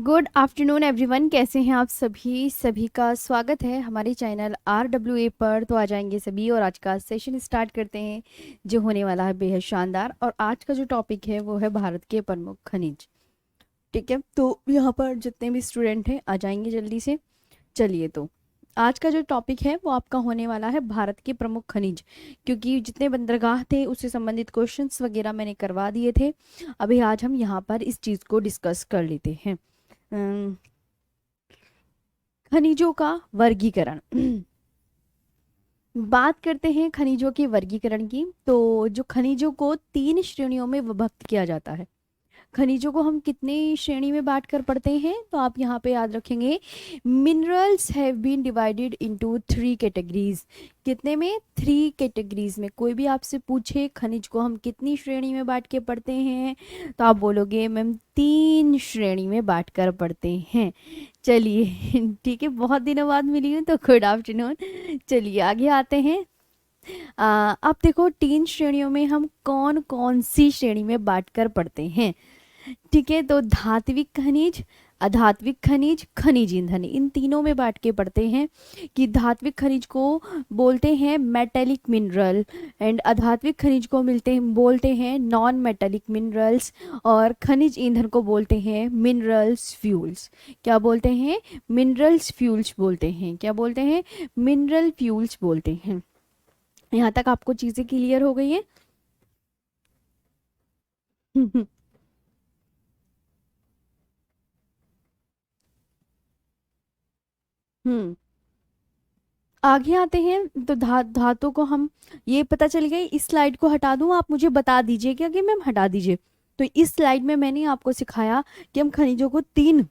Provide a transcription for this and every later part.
Good afternoon everyone, कैसे हैं आप सभी। सभी का स्वागत है हमारे चैनल RWA पर। तो आ जाएंगे सभी और आज का सेशन स्टार्ट करते हैं जो होने वाला है बेहद शानदार। और आज का जो टॉपिक है वो है भारत के प्रमुख खनिज। ठीक है, तो यहाँ पर जितने भी स्टूडेंट हैं आ जाएंगे जल्दी से। चलिए, तो आज का जो टॉपिक है वो आपका होने वाला है भारत के प्रमुख खनिज। क्योंकि जितने बंदरगाह थे उससे संबंधित क्वेश्चंस वगैरह मैंने करवा दिए थे। अभी आज हम यहाँ पर इस चीज़ को डिस्कस कर लेते हैं। अम, खनिजों का वर्गीकरण। बात करते हैं खनिजों के वर्गीकरण की। तो जो खनिजों को 3 श्रेणियों में विभक्त किया जाता है। खनिजों को हम कितनी श्रेणी में बांट कर पढ़ते हैं, तो आप यहाँ पे याद रखेंगे, minerals have been divided into 3 categories. कितने में? 3 कैटेगरीज में। कोई भी आपसे पूछे खनिज को हम कितनी श्रेणी में बांट के पढ़ते हैं, तो आप बोलोगे मैम 3 श्रेणी में बांट कर पढ़ते हैं। चलिए ठीक है, बहुत दिनों बाद मिली हूँ तो गुड आफ्टरनून। चलिए आगे आते हैं। अब देखो 3 श्रेणियों में हम कौन कौन सी श्रेणी में बांट कर पढ़ते हैं। ठीक है, तो धात्विक खनिज, अधात्विक खनिज, खनिज ईंधन, इन तीनों में बांट के पढ़ते हैं। कि धात्विक खनिज को बोलते हैं मेटेलिक मिनरल एंड अधात्विक खनिज को बोलते हैं नॉन मेटेलिक मिनरल्स। और खनिज ईंधन को बोलते हैं मिनरल्स फ्यूल्स। क्या बोलते हैं? मिनरल्स फ्यूल्स बोलते हैं। क्या बोलते हैं? मिनरल फ्यूल्स बोलते हैं। यहाँ तक आपको चीजें क्लियर हो गई हैं? हम्म। आगे आते हैं। तो धातु को हम, ये पता चल गया। इस स्लाइड को हटा दूं, आप मुझे बता दीजिएगा कि मैम हटा दीजिए। तो इस स्लाइड में मैंने आपको सिखाया कि हम खनिजों को 3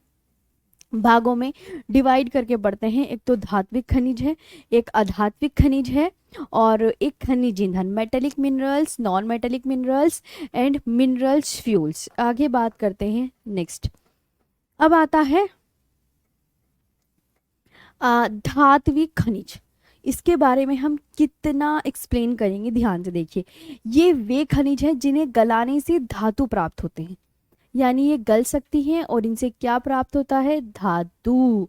भागों में डिवाइड करके पढ़ते हैं। एक तो धात्विक खनिज है, एक अधात्विक खनिज है, और एक खनिज ईंधन, metallic minerals, non metallic minerals and minerals fuels. आगे बात करते हैं नेक्स्ट। अब आता है धात्विक खनिज। इसके बारे में हम कितना एक्सप्लेन करेंगे, ध्यान से देखिए। ये वे खनिज हैं जिन्हें गलाने से धातु प्राप्त होते हैं। यानी ये गल सकती हैं और इनसे क्या प्राप्त होता है? धातु।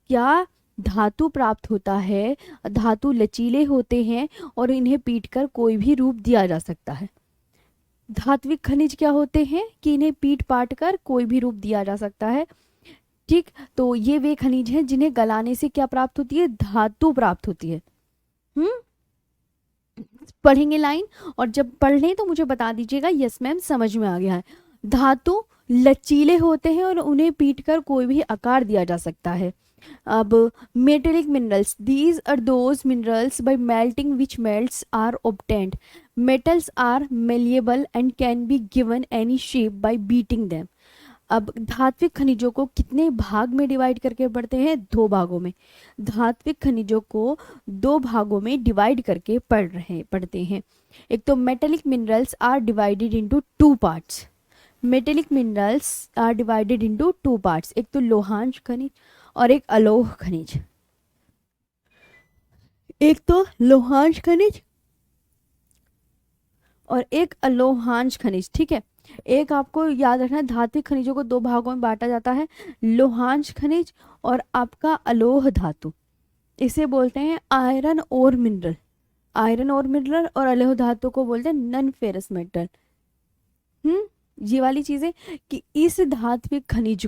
क्या? धातु प्राप्त होता है। धातु लचीले होते हैं और इन्हें पीटकर कोई भी रूप दिया जा सकता है। धात्विक खनिज क्या होते हैं कि इन्हें पीट पाट कर कोई भी रूप दिया जा सकता है। ठीक, तो ये वे खनिज हैं जिन्हें गलाने से क्या प्राप्त होती है? धातु प्राप्त होती है। हम्म। पढ़ेंगे लाइन, और जब पढ़ लें तो मुझे बता दीजिएगा यस मैम समझ में आ गया है। धातु लचीले होते हैं और उन्हें पीटकर कोई भी आकार दिया जा सकता है। अब metallic minerals, these are those minerals by melting which melts are obtained. Metals are malleable and can be given any shape by beating them. अब धात्विक खनिजों को कितने भाग में डिवाइड करके पढ़ते हैं? 2 भागों में। धात्विक खनिजों को 2 भागों में डिवाइड करके पढ़ते हैं। एक तो metallic minerals are divided into 2 parts. Metallic minerals are divided into 2 parts. एक तो लोहांश खनिज और एक अलोह खनिज। एक तो लोहांश खनिज और एक अलोहांश खनिज। ठीक है, एक आपको याद रखना है, धात्विक खनिजों को 2 भागों में बांटा जाता है, लोहांश खनिज और आपका अलोह धातु। इसे बोलते हैं आयरन और मिनरल। आयरन और मिनरल और अलोह धातु को बोलते हैं नन फेरस मेटल। ये वाली चीजें कि इस धात्विक खनिज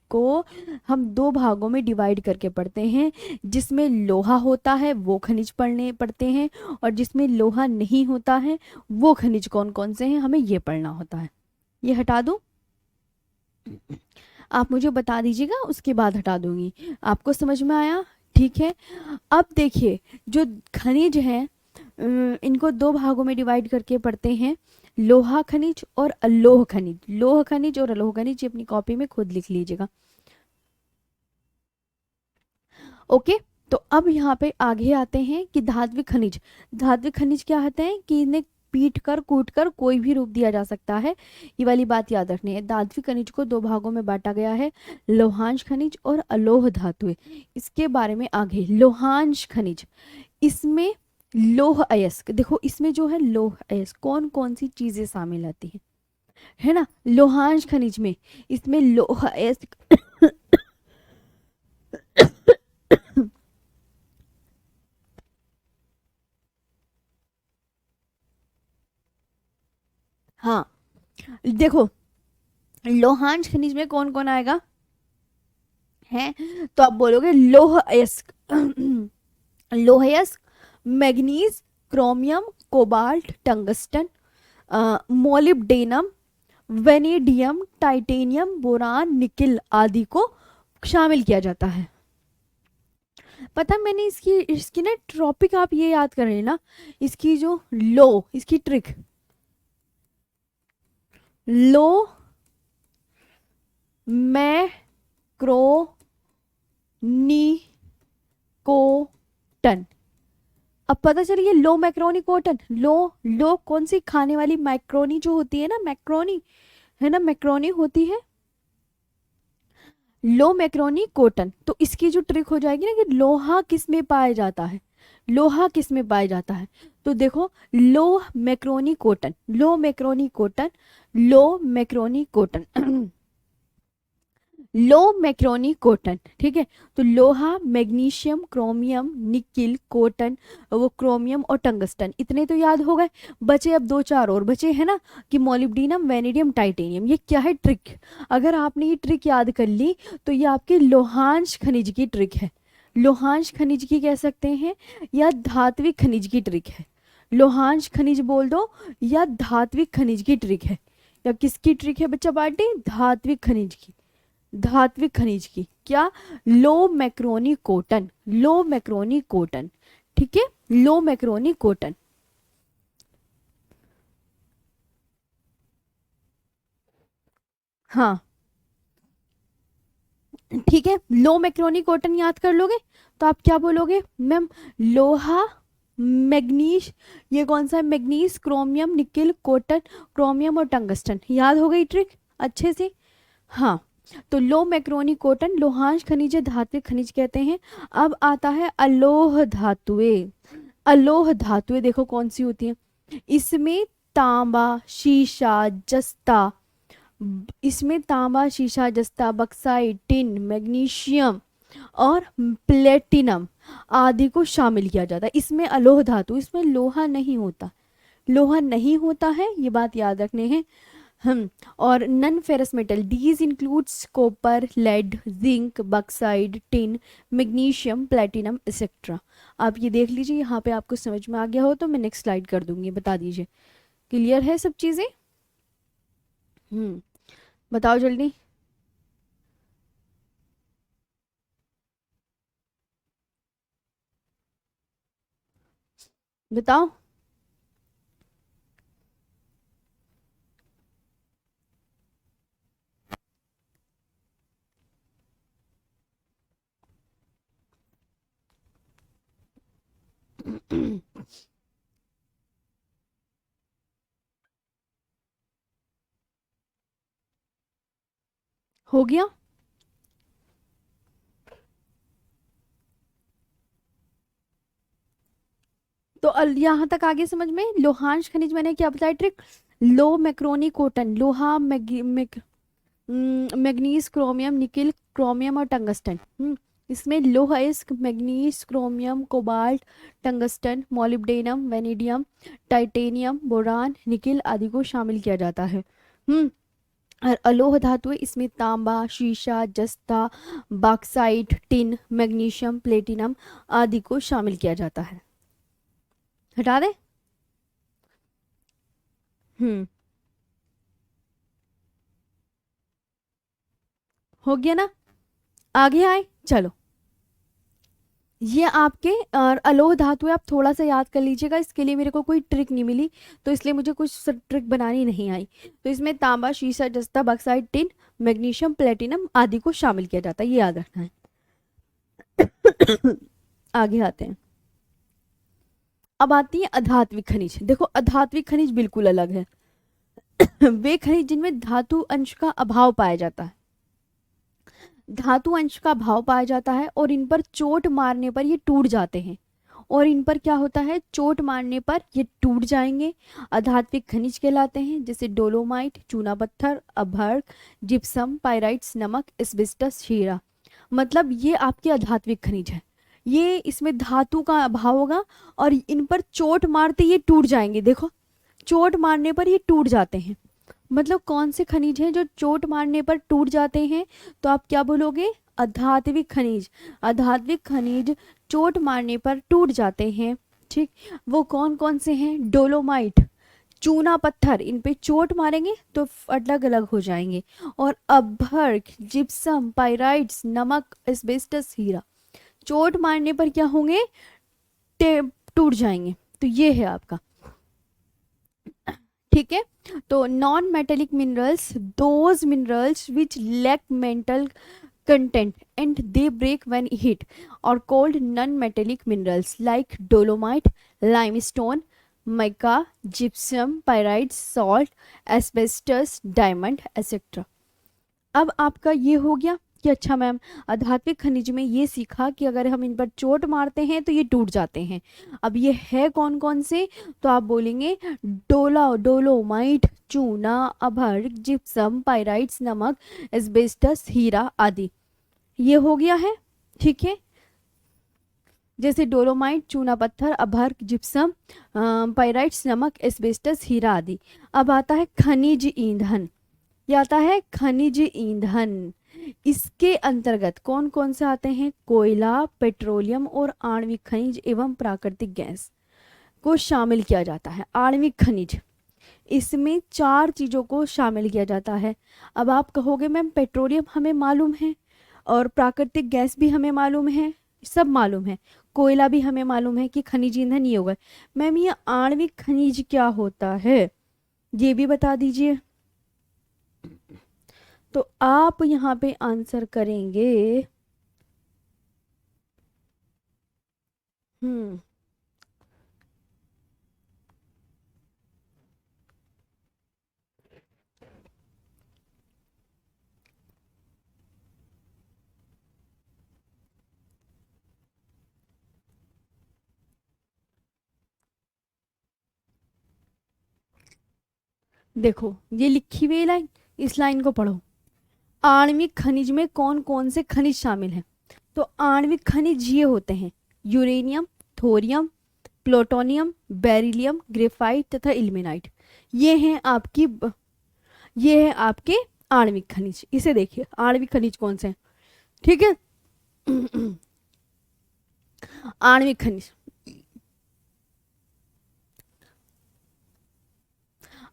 को हम 2 भागों में डिवाइड करके पढ़ते हैं। जिसमें लोहा होता है वो खनिज पढ़ते हैं, और जिसमें लोहा नहीं होता है वो खनिज कौन कौन से हैं हमें ये पढ़ना होता है। ये हटा दूं, आप मुझे बता दीजिएगा, उसके बाद हटा दूंगी। आपको समझ में आया? ठीक है। अब देखिए, जो खनिज हैं इनको 2 भागों में डिवाइड करके पढ़ते हैं, लोहा खनिज और अलोह खनिज। लोह खनिज और अलोह खनिज, ये अपनी कॉपी में खुद लिख लीजिएगा। ओके, तो अब यहाँ पे आगे आते हैं कि धात्विक खनिज। धात्विक खनिज क्या होते हैं कि इन्हें पीट कर कूट कर कोई भी रूप दिया जा सकता है। ये वाली बात याद रखनी है। धात्विक खनिज को 2 भागों में बांटा गया है, लोहांश खनिज और अलोह धातु। इसके बारे में आगे, लोहांश खनिज, इसमें लौह अयस्क। देखो इसमें जो है लौह अयस्क कौन कौन सी चीजें शामिल आती हैं? है ना। लोहांश खनिज में इसमें लोहा हाँ देखो, लोहांश खनिज में कौन कौन आएगा है, तो आप बोलोगे लोह अयस्क लोह अयस्क, manganese, chromium, cobalt, tungsten, molybdenum, vanadium, titanium, boron, nickel आदि को शामिल किया जाता है। पता है, मैंने इसकी इसकी ना टॉपिक आप ये याद कर लेना, इसकी जो लो, इसकी ट्रिक, लो मैक्रोनिकोटन। अब पता चली ये लो मैक्रोनी कॉटन, लो लो कौन सी खाने वाली मैक्रोनी जो होती है ना, मैक्रोनी है ना, मैक्रोनी होती है, लो मैक्रोनी कॉटन। तो इसकी जो ट्रिक हो जाएगी ना कि लोहा किस में पाया जाता है, लोहा किस में पाया जाता है, तो देखो लो मैक्रोनी कॉटन, लो मैक्रोनी कॉटन, लो मैक्रोनी कॉटन लो मैक्रोनी कॉटन, ठीक है। तो लोहा, मैग्नीशियम, क्रोमियम, निकिल, कॉटन, वो क्रोमियम और टंगस्टन, इतने तो याद हो गए। बचे अब दो चार और बचे हैं ना, कि मोलिब्डेनम, वेनेडियम, टाइटेनियम। ये क्या है ट्रिक, अगर आपने ये ट्रिक याद कर ली तो ये आपके लोहांश खनिज की ट्रिक है, लोहांश खनिज की कह सकते हैं, या धात्विक खनिज की ट्रिक है। लोहांश खनिज बोल दो या धात्विक खनिज की ट्रिक है, या किसकी ट्रिक है बच्चा पार्टी, धात्विक खनिज की, धात्विक खनिज की। क्या, लो मैक्रोनी कॉटन, लो मैक्रोनी कॉटन, ठीक है, लो मैक्रोनी कॉटन। हाँ ठीक है, लो मैक्रोनी कॉटन याद कर लोगे तो आप क्या बोलोगे मैम, लोहा, मैग्नीश, ये कौन सा है, manganese, chromium, nickel, cotton, chromium और टंगस्टन, याद हो गई ट्रिक अच्छे से। हाँ, तो लो मैक्रोनी कॉटन लोहांश खनिज धात्विक खनिज कहते हैं। अब आता है अलोह धातुएं, अलोह धातुएं देखो कौन सी होती हैं, इसमें तांबा, शीशा, जस्ता, इसमें तांबा, शीशा, जस्ता, बक्साइट, टिन, मैग्नीशियम और प्लेटिनम आदि को शामिल किया जाता है। इसमें अलोह धातु, इसमें लोहा नहीं होता, लोहा नहीं होता है, ये बात याद रखने हैं हम। और non ferrous metal, these includes copper, lead, zinc, bauxite, tin, magnesium, platinum etcetera. आप ये देख लीजिए, यहाँ पे आपको समझ में आ गया हो तो मैं नेक्स्ट स्लाइड कर दूंगी, बता दीजिए। क्लियर है सब चीज़ें? बताओ जल्दी। बताओ। हो गया। तो यहाँ तक आगे समझ में, लोहांश खनिज मैंने क्या बताया ट्रिक, लो मैक्रोनी कॉटन, लोहा, मैग्नीज, क्रोमियम, निकिल, क्रोमियम और टंगस्टन। इसमें लोहा इस्क, manganese, chromium, cobalt, tungsten, molybdenum, vanadium, titanium, boron, nickel आदि को शामिल किया जाता है। हम्म और अलोह धातु है, इसमें तांबा, शीशा, जस्ता, बॉक्साइट, टिन, मैग्नीशियम, प्लेटिनम आदि को शामिल किया जाता है। हटा दे। हम्म हो गया ना, आगे आए चलो। ये आपके और अलोह धातु है, आप थोड़ा सा याद कर लीजिएगा, इसके लिए मेरे को कोई ट्रिक नहीं मिली तो इसलिए मुझे कुछ ट्रिक बनानी नहीं आई। तो इसमें तांबा, शीशा, जस्ता, बक्साइट, टिन, मैग्नीशियम, प्लेटिनम आदि को शामिल किया जाता है, ये याद रखना है। आगे आते हैं। अब आती है अधात्विक खनिज। देखो अधात्विक खनिज बिल्कुल अलग है। वे खनिज जिनमें धातु अंश का अभाव पाया जाता है, धातु अंश का अभाव पाया जाता है और इन पर चोट मारने पर ये टूट जाते हैं और इन पर क्या होता है, चोट मारने पर ये टूट जाएंगे, अधात्विक खनिज कहलाते हैं, जैसे डोलोमाइट, चूना पत्थर, अभ्रक, जिप्सम, पाइराइट्स, नमक, एस्बेस्टस, हीरा। मतलब ये आपके अधात्विक खनिज है, ये इसमें धातु का अभाव होगा और इन पर चोट मारते ये टूट जाएंगे। देखो, चोट मारने पर ये टूट जाते हैं। मतलब कौन से खनिज हैं जो चोट मारने पर टूट जाते हैं, तो आप क्या बोलोगे, अधात्विक खनिज। अधात्विक खनिज चोट मारने पर टूट जाते हैं। ठीक, वो कौन कौन से हैं, डोलोमाइट, चूना पत्थर, इन पे चोट मारेंगे तो अलग अलग हो जाएंगे, और अभ्रक, जिप्सम, पाइराइट्स, नमक, एस्बेस्टस, हीरा, चोट मारने पर क्या होंगे, टूट जाएंगे। तो ये है आपका। ठीक है, तो non metallic minerals, those minerals which lack metal content and they break when hit, or called non-metallic minerals like dolomite, limestone, mica, gypsum, pyrites, salt, asbestos, diamond, etc. अब आपका ये हो गया कि अच्छा मैम, अधात्विक खनिज में ये सीखा कि अगर हम इन पर चोट मारते हैं तो ये टूट जाते हैं। अब ये है कौन कौन से, तो आप बोलेंगे डोलोमाइट, चूना, अभ्रक, जिप्सम, पाइराइट्स, नमक, एस्बेस्टस, हीरा आदि। ये हो गया है। ठीक है, जैसे डोलोमाइट, चूना पत्थर, अभ्रक, जिप्सम, पाइराइट्स, नमक, एस्बेस्टस, हीरा आदि। अब आता है खनिज ईंधन। ये आता है खनिज ईंधन। इसके अंतर्गत कौन कौन से आते हैं, कोयला, पेट्रोलियम और आणविक खनिज एवं प्राकृतिक गैस को शामिल किया जाता है। आणविक खनिज, इसमें 4 चीज़ों को शामिल किया जाता है। अब आप कहोगे मैम पेट्रोलियम हमें मालूम है और प्राकृतिक गैस भी हमें मालूम है, सब मालूम है, कोयला भी हमें मालूम है कि खनिज ईंधन ये होगा। मैम ये आणविक खनिज क्या होता है, ये भी बता दीजिए। तो आप यहाँ पे आंसर करेंगे देखो ये लिखी हुई लाइन, इस लाइन को पढ़ो। आणविक खनिज में कौन कौन से खनिज शामिल हैं, तो आणविक खनिज ये होते हैं uranium, thorium, plutonium, beryllium, graphite तथा इल्मेनाइट। ये हैं आपकी ये है आपके आणविक खनिज। इसे देखिए आणविक खनिज कौन से हैं। ठीक है, आणविक खनिज,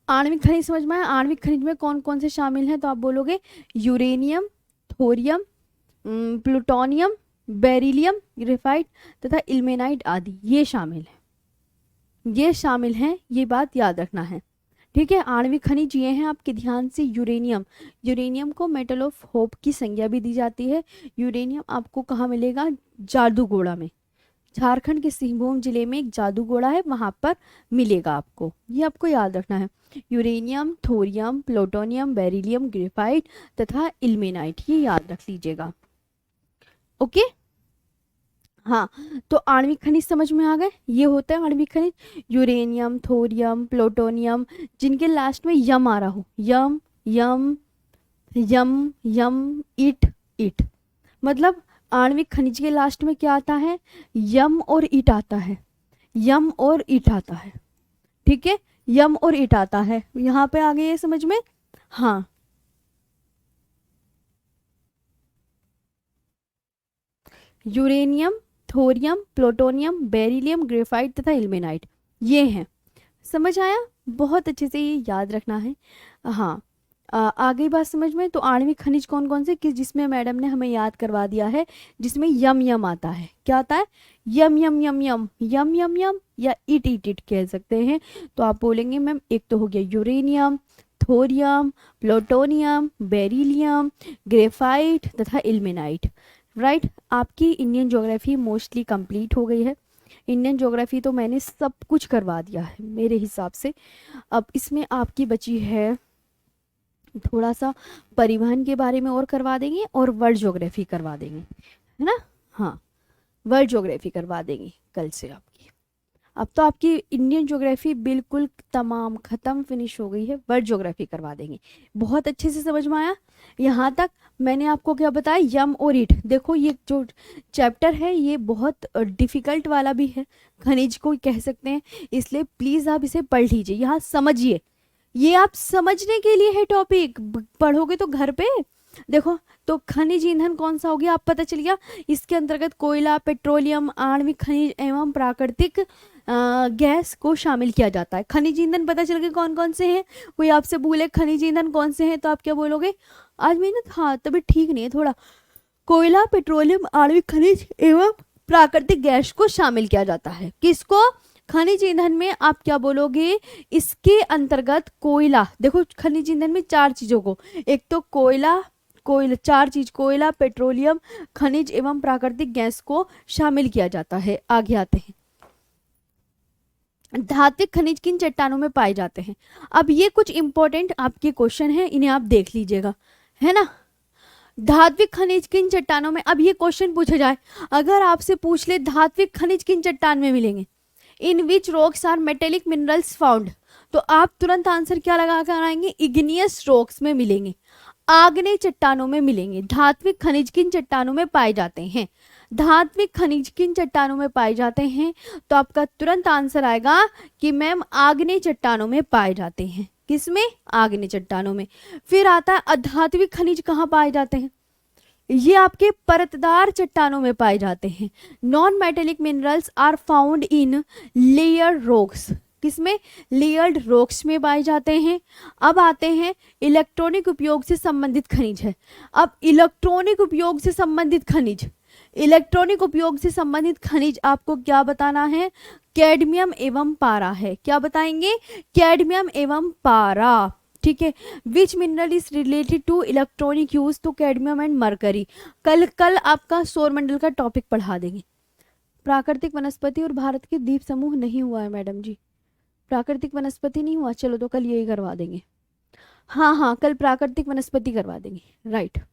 आणविक खनिज समझ में आया। आणविक खनिज में कौन कौन से शामिल हैं, तो आप बोलोगे uranium, thorium, plutonium, beryllium, graphite तथा इल्मेनाइट आदि, ये शामिल हैं, ये शामिल हैं, ये बात याद रखना है। ठीक है, आणविक खनिज ये हैं आपके ध्यान से। यूरेनियम, यूरेनियम को मेटल ऑफ होप की संज्ञा भी दी जाती है। यूरेनियम आपको कहाँ मिलेगा, जादूगोड़ा में, झारखंड के सिंहभूम जिले में एक जादूगोड़ा है, वहां पर मिलेगा आपको, ये आपको याद रखना है। Uranium, thorium, plutonium, beryllium, graphite तथा इल्मेनाइट, ये याद रख लीजिएगा। ओके, हाँ, तो आणविक खनिज समझ में आ गए, ये होते हैं आणविक खनिज। यूरेनियम, थोरियम, प्लूटोनियम, जिनके लास्ट में यम आ रहा हो, यम यम यम यम, इट इट, मतलब आणविक खनिज के लास्ट में क्या आता है, यम और इट आता है, यम और इट आता है। ठीक है, यम और इट आता है, यहाँ पे आ गए ये समझ में। हाँ, uranium, thorium, plutonium, beryllium, graphite तथा इल्मेनाइट, ये हैं। समझ आया, बहुत अच्छे से ये याद रखना है। हाँ, आगे बात समझ में। तो आणविक खनिज कौन कौन से, कि जिसमें मैडम ने हमें याद करवा दिया है, जिसमें यम यम आता है, क्या आता है, यम यम यम यम यम यम यम, या इट इट इट कह सकते हैं। तो आप बोलेंगे मैम एक तो हो गया uranium, thorium, plutonium, beryllium, graphite तथा इल्मेनाइट। राइट, आपकी इंडियन ज्योग्राफी मोस्टली कंप्लीट हो गई है। इंडियन ज्योग्राफी तो मैंने सब कुछ करवा दिया है मेरे हिसाब से। अब इसमें आपकी बची है थोड़ा सा परिवहन के बारे में और करवा देंगे, और वर्ल्ड ज्योग्राफी करवा देंगे, है ना। हाँ, वर्ल्ड ज्योग्राफी करवा देंगे कल से आपकी। अब तो आपकी इंडियन ज्योग्राफी बिल्कुल तमाम खत्म फिनिश हो गई है, वर्ल्ड ज्योग्राफी करवा देंगे। बहुत अच्छे से समझ में आया यहाँ तक। मैंने आपको क्या बताया, यम और ईट। देखो ये जो चैप्टर है ये बहुत डिफिकल्ट वाला भी है, खनिज को कह सकते हैं, इसलिए प्लीज आप इसे पढ़ लीजिए, यहाँ समझिए। ये आप समझने के लिए है टॉपिक, पढ़ोगे तो घर पे। देखो, तो खनिज ईंधन कौन सा हो गया, आप पता चल गया। इसके अंतर्गत कोयला, पेट्रोलियम, आणविक खनिज एवं प्राकृतिक गैस को शामिल किया जाता है। खनिज ईंधन पता चल गए कौन कौन से हैं। कोई आपसे बोले खनिज ईंधन कौन से हैं तो आप क्या बोलोगे? आज मेरी ना हाँ तबीयत ठीक नहीं है थोड़ा। कोयला, पेट्रोलियम, आणविक खनिज एवं प्राकृतिक गैस को शामिल किया जाता है। किसको? खनिज ईंधन में आप क्या बोलोगे? इसके अंतर्गत कोयला, देखो खनिज ईंधन में चार चीजों को, एक तो कोयला, कोयला चार चीज, कोयला, पेट्रोलियम, खनिज एवं प्राकृतिक गैस को शामिल किया जाता है। आगे आते हैं, धात्विक खनिज किन चट्टानों में पाए जाते हैं? अब ये कुछ इंपॉर्टेंट आपके क्वेश्चन है, इन्हें आप देख लीजिएगा, है ना। धात्विक खनिज किन चट्टानों में, अब ये क्वेश्चन पूछा जाए, अगर आपसे पूछ ले धात्विक खनिज किन चट्टान में मिलेंगे, in which rocks are metallic minerals found, तो आप तुरंत आंसर क्या लगा कर आएंगे? इग्नियस रॉक्स में मिलेंगे, आग्नेय चट्टानों में मिलेंगे। धात्विक खनिज किन चट्टानों में पाए जाते हैं? धात्विक खनिज किन चट्टानों में पाए जाते हैं? तो आपका तुरंत आंसर आएगा कि मैम आग्नेय चट्टानों में पाए जाते हैं। किसमें? आग्नेय चट्टानों में। फिर आता है अधात्विक खनिज कहाँ पाए जाते हैं? ये आपके परतदार चट्टानों में पाए जाते हैं। Non metallic minerals are found in layer rocks, किसमें? लेयर्ड रॉक्स में पाए जाते हैं। अब आते हैं इलेक्ट्रॉनिक उपयोग से संबंधित खनिज है। अब इलेक्ट्रॉनिक उपयोग से संबंधित खनिज, इलेक्ट्रॉनिक उपयोग से संबंधित खनिज आपको क्या बताना है? कैडमियम एवं पारा है। क्या बताएंगे? कैडमियम एवं पारा, ठीक है। Which mineral is related to electronic use, तो कैडमियम एंड मरकरी। कल कल आपका सौरमंडल का टॉपिक पढ़ा देंगे। प्राकृतिक वनस्पति और भारत के द्वीप समूह नहीं हुआ है मैडम जी, प्राकृतिक वनस्पति नहीं हुआ, चलो तो कल यही करवा देंगे। हाँ हाँ, कल प्राकृतिक वनस्पति करवा देंगे, राइट।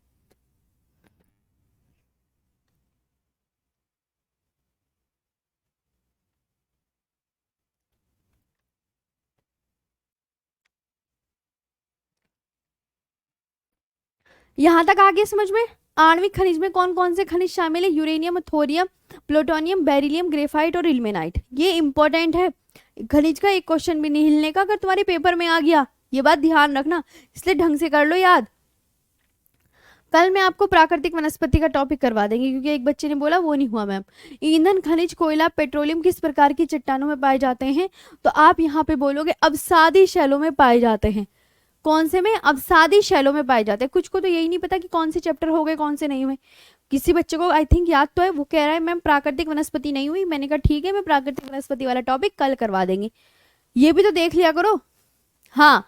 यहां तक आ गया समझ में? आणविक खनिज में कौन कौन से खनिज शामिल है? Uranium, thorium, plutonium, beryllium, graphite और इल्मेनाइट। ये इंपॉर्टेंट है, खनिज का एक क्वेश्चन भी नहीं हिलने का अगर तुम्हारे पेपर में आ गया, ये बात ध्यान रखना, इसलिए ढंग से कर लो याद। कल मैं आपको प्राकृतिक वनस्पति का टॉपिक करवा देंगे, क्योंकि एक बच्चे ने बोला वो नहीं हुआ मैम। ईंधन, खनिज, कोयला, पेट्रोलियम किस प्रकार की चट्टानों में पाए जाते हैं? तो आप यहाँ पे बोलोगे अवसादी शैलों में पाए जाते हैं। कौन से में? अवसादी शैलों में पाए जाते हैं। कुछ को तो यही नहीं पता कि कौन से चैप्टर हो गए कौन से नहीं हुए। किसी बच्चे को आई थिंक याद तो है, वो कह रहा है मैम प्राकृतिक वनस्पति नहीं हुई। मैंने कहा ठीक है, मैं प्राकृतिक वनस्पति वाला टॉपिक कल करवा देंगे, ये भी तो देख लिया करो। हाँ,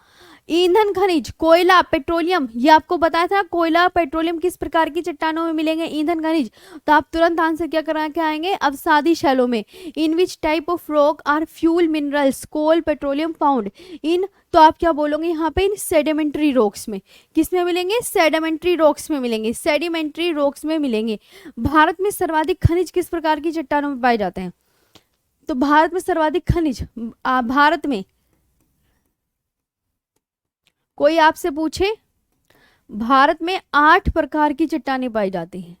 ईंधन, खनिज, कोयला, पेट्रोलियम, ये आपको बताया था, कोयला पेट्रोलियम किस प्रकार की चट्टानों में मिलेंगे? ईंधन खनिज। तो आप तुरंत आंसर क्या करा के आएंगे? अवसादी शैलों में। In which type of rock are fuel minerals coal petroleum found in, तो आप क्या बोलोगे यहाँ पे? इन सेडिमेंट्री रॉक्स में। किस में मिलेंगे? सेडिमेंट्री रॉक्स में मिलेंगे, सेडिमेंट्री रॉक्स में मिलेंगे। भारत में सर्वाधिक खनिज किस प्रकार की चट्टानों में पाए जाते हैं? तो भारत में सर्वाधिक खनिज, भारत में कोई आपसे पूछे, भारत में 8 प्रकार की चट्टानें पाई जाती हैं।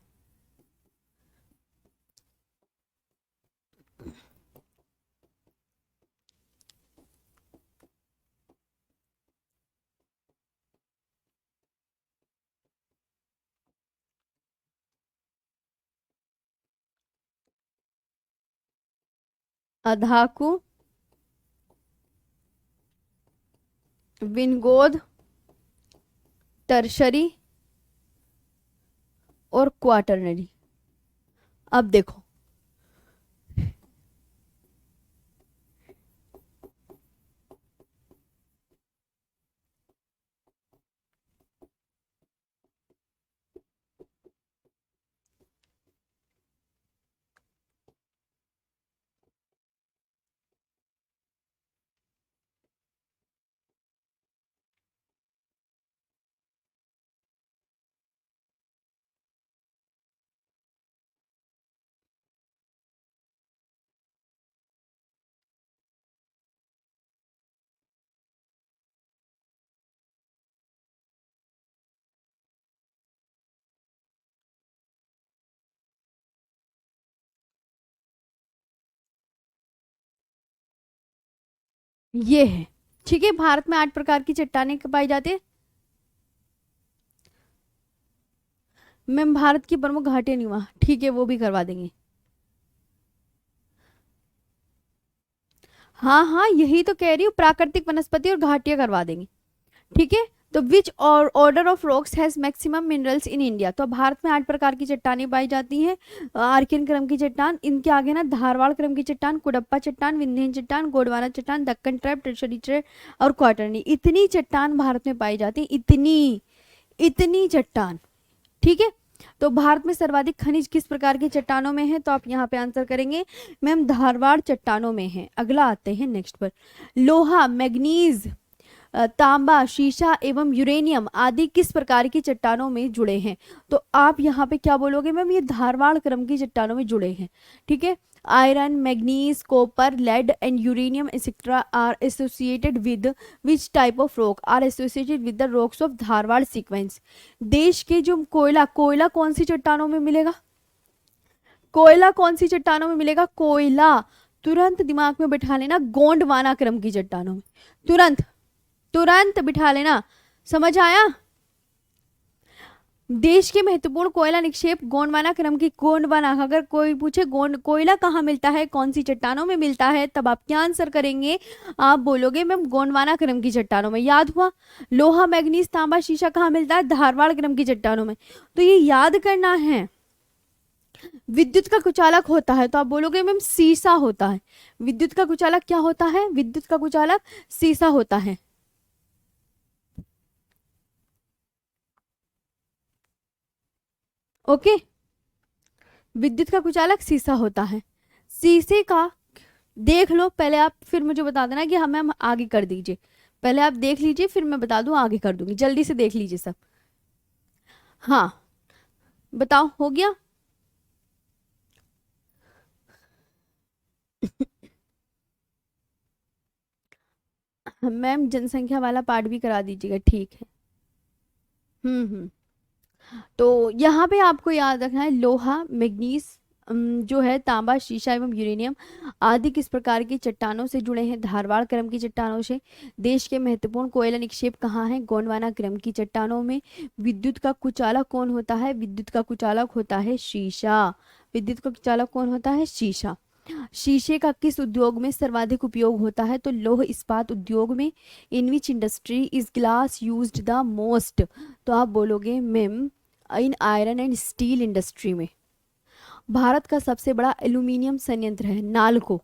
अधाकु, विनगोद, टर्शरी और क्वाटरनरी। अब देखो, ये है। ठीक है, भारत में 8 प्रकार की चट्टानें पाई जाती है। मैम भारत की प्रमुख घाटियां नहीं हुआ, ठीक है वो भी करवा देंगे। हाँ हाँ यही तो कह रही हूँ, प्राकृतिक वनस्पति और घाटियां करवा देंगे। ठीक है, तो विच और order of rocks has maximum minerals in India. तो भारत में 8 प्रकार की चट्टानें पाई जाती हैं। आर्कियन क्रम की चट्टान, इनके आगे ना धारवाड़ क्रम की चट्टान, कुडप्पा चट्टान, विंध्यन चट्टान, गोंडवाना चट्टान, दक्कन ट्रैप, टर्शरी ट्रैप और क्वार्टरनी, इतनी चट्टान भारत में पाई जाती है। इतनी इतनी चट्टान। ठीक है, तो भारत में सर्वाधिक खनिज किस प्रकार की चट्टानों में है, तो आप यहाँ पे आंसर करेंगे मैम धारवाड़ चट्टानों में है। अगला आते हैं नेक्स्ट पर, लोहा, मैग्नीज, तांबा, शीशा एवं यूरेनियम आदि किस प्रकार की चट्टानों में जुड़े हैं। तो आप यहाँ पे क्या बोलोगे मैम, ये धारवाड़ क्रम की चट्टानों में जुड़े हैं। ठीक है, iron, manganese, copper, lead and uranium etcetera are associated with which type of rock, are associated with the rocks of Dharwar sequence. देश के जो कोयला, कोयला कौन सी चट्टानों में मिलेगा, कोयला कौन सी चट्टानों में मिलेगा, कोयला तुरंत दिमाग में बैठा लेना, गोंडवाना क्रम की चट्टानों में। तुरंत तुरंत बिठा लेना, समझ आया। देश के महत्वपूर्ण कोयला निक्षेप गोंडवाना क्रम की, गोंडवाना, अगर कोई पूछे गोंड कोयला कहाँ मिलता है, कौन सी चट्टानों में मिलता है, तब आप क्या आंसर करेंगे, आप बोलोगे मैम गोंडवाना क्रम की चट्टानों में। याद हुआ, लोहा, मैग्नीज, तांबा, शीशा कहाँ मिलता है, धारवाड़ क्रम की चट्टानों में। तो ये याद करना है। विद्युत का कुचालक होता है, तो आप बोलोगे मैम सीसा होता है। विद्युत का कुचालक क्या होता है, विद्युत का कुचालक सीसा होता है। ओके, विद्युत का कुचालक शीशा होता है। शीशे का देख लो पहले आप, फिर मुझे बता देना कि हमें हम आगे कर दीजिए। पहले आप देख लीजिए फिर मैं बता दूं, आगे कर दूंगी, जल्दी से देख लीजिए सब। हाँ बताओ, हो गया। मैम जनसंख्या वाला पार्ट भी करा दीजिएगा, ठीक है। हम्म। तो यहाँ पे आपको याद रखना है, लोहा, मैग्नीज, जो है तांबा, शीशा एवं यूरेनियम आदि किस प्रकार की चट्टानों से जुड़े हैं, धारवाड़ क्रम की चट्टानों से। देश के महत्वपूर्ण कोयला निक्षेप कहाँ है, गोंडवाना क्रम की चट्टानों में। विद्युत का कुचालक कौन होता है, विद्युत का कुचालक होता है शीशा। विद्युत का कुचालक कौन होता है, शीशा। शीशे का किस उद्योग में सर्वाधिक उपयोग होता है, तो लौह इस्पात उद्योग में। In which industry is glass used the most, तो आप बोलोगे ma'am in iron and steel industry में। भारत का सबसे बड़ा एल्यूमिनियम संयंत्र है नालको।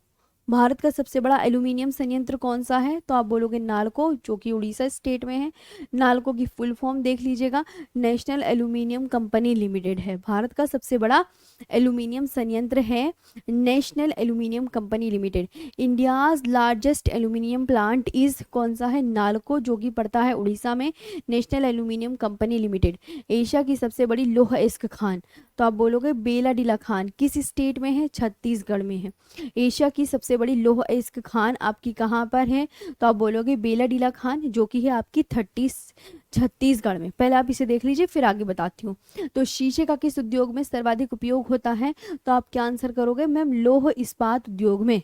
भारत का सबसे बड़ा एल्यूमिनियम संयंत्र कौन सा है, तो आप बोलोगे नालको, जो कि उड़ीसा स्टेट में है। नालको की फुल फॉर्म देख लीजिएगा, नेशनल एल्यूमिनियम कंपनी लिमिटेड है। भारत का सबसे बड़ा एल्यूमिनियम संयंत्र है national aluminium company limited. India's largest aluminium plant is कौन सा है, नालको, जो कि पड़ता है उड़ीसा में, national aluminium company limited. Asia की सबसे बड़ी लौह अयस्क खान, तो आप बोलोगे बेलाडीला खान, किस स्टेट में है, छत्तीसगढ़ में है। एशिया की सबसे बड़ी लौह अयस्क खान आपकी कहाँ पर है, तो आप बोलोगे बेलाडीला खान, जो कि है आपकी छत्तीसगढ़ में। पहले आप इसे देख लीजिए फिर आगे बताती हूँ। तो शीशे का किस उद्योग में सर्वाधिक उपयोग होता है, तो आप क्या आंसर करोगे मैम, लौह इस्पात उद्योग में।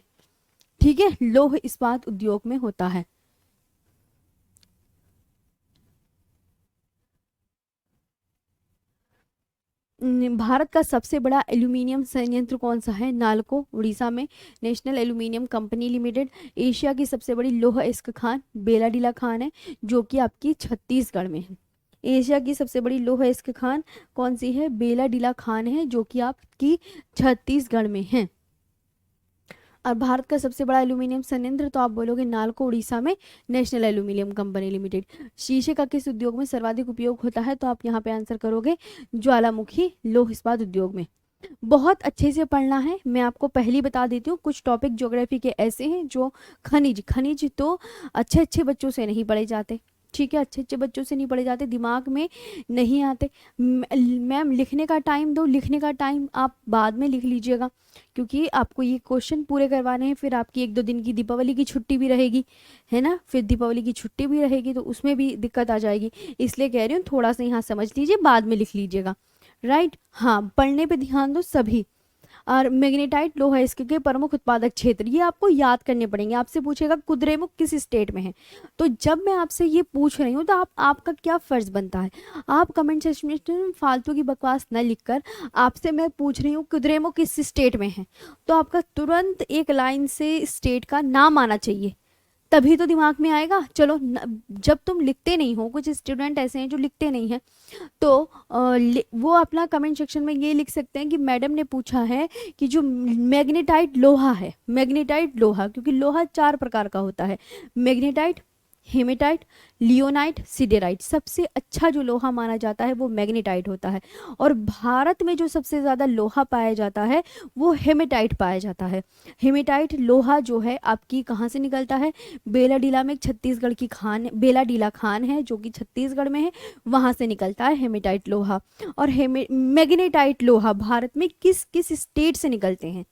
ठीक है, लौह इस्पात उद्योग में होता है। भारत का सबसे बड़ा एल्यूमिनियम संयंत्र कौन सा है, नालको, उड़ीसा में, national aluminium company limited. Asia की सबसे बड़ी लौह अयस्क खान बेलाडीला खान है, जो कि आपकी छत्तीसगढ़ में है। एशिया की सबसे बड़ी लौह अयस्क खान कौन सी है, बेलाडीला खान है, जो कि आपकी छत्तीसगढ़ में है। और भारत का सबसे बड़ा एल्यूमिनियम संयंत्र, तो आप बोलोगे नालको, उड़ीसा में, नेशनल एल्यूमिनियम कंपनी लिमिटेड। शीशे का किस उद्योग में सर्वाधिक उपयोग होता है, तो आप यहाँ पे आंसर करोगे ज्वालामुखी लौह इस्पात उद्योग में। बहुत अच्छे से पढ़ना है, मैं आपको पहले बता देती हूँ, कुछ टॉपिक ज्योग्राफी के ऐसे हैं जो खनिज खनिज तो अच्छे अच्छे बच्चों से नहीं पढ़े जाते। ठीक है, अच्छे अच्छे बच्चों से नहीं पढ़े जाते, दिमाग में नहीं आते। मैम लिखने का टाइम दो, लिखने का टाइम आप बाद में लिख लीजिएगा, क्योंकि आपको ये क्वेश्चन पूरे करवाने हैं। फिर आपकी 1-2 दिन की दीपावली की छुट्टी भी रहेगी, है ना, फिर दीपावली की छुट्टी भी रहेगी, तो उसमें भी दिक्कत आ जाएगी। इसलिए कह रही हूँ थोड़ा सा यहाँ समझ लीजिए, बाद में लिख लीजिएगा। राइट, हाँ पढ़ने पे ध्यान दो सभी। और मैग्नेटाइट लोहा इसके प्रमुख उत्पादक क्षेत्र, ये आपको याद करने पड़ेंगे। आपसे पूछेगा कुद्रेमुख किस स्टेट में है। तो जब मैं आपसे ये पूछ रही हूँ तो आपका क्या फर्ज बनता है, आप कमेंट सेक्शन में फालतू की बकवास न लिखकर, आपसे मैं पूछ रही हूँ कुद्रेमुख किस स्टेट में है, तो आपका तुरंत एक लाइन से स्टेट का नाम आना चाहिए, तभी तो दिमाग में आएगा। चलो जब तुम लिखते नहीं हो, कुछ स्टूडेंट ऐसे हैं जो लिखते नहीं हैं, तो वो अपना कमेंट सेक्शन में ये लिख सकते हैं कि मैडम ने पूछा है कि जो मैग्नेटाइट लोहा है, मैग्नेटाइट लोहा, क्योंकि लोहा 4 प्रकार का होता है, मैग्नेटाइट, हेमेटाइट, लियोनाइट, सिडेराइट। सबसे अच्छा जो लोहा माना जाता है वो मैग्नेटाइट होता है, और भारत में जो सबसे ज़्यादा लोहा पाया जाता है वो हेमेटाइट पाया जाता है। हेमेटाइट लोहा जो है आपकी कहाँ से निकलता है, बेलाडीला में, छत्तीसगढ़ की खान, बेलाडीला खान है जो कि छत्तीसगढ़ में है, वहाँ से निकलता है हेमेटाइट लोहा। और मैग्नेटाइट लोहा भारत में किस किस स्टेट से निकलते हैं,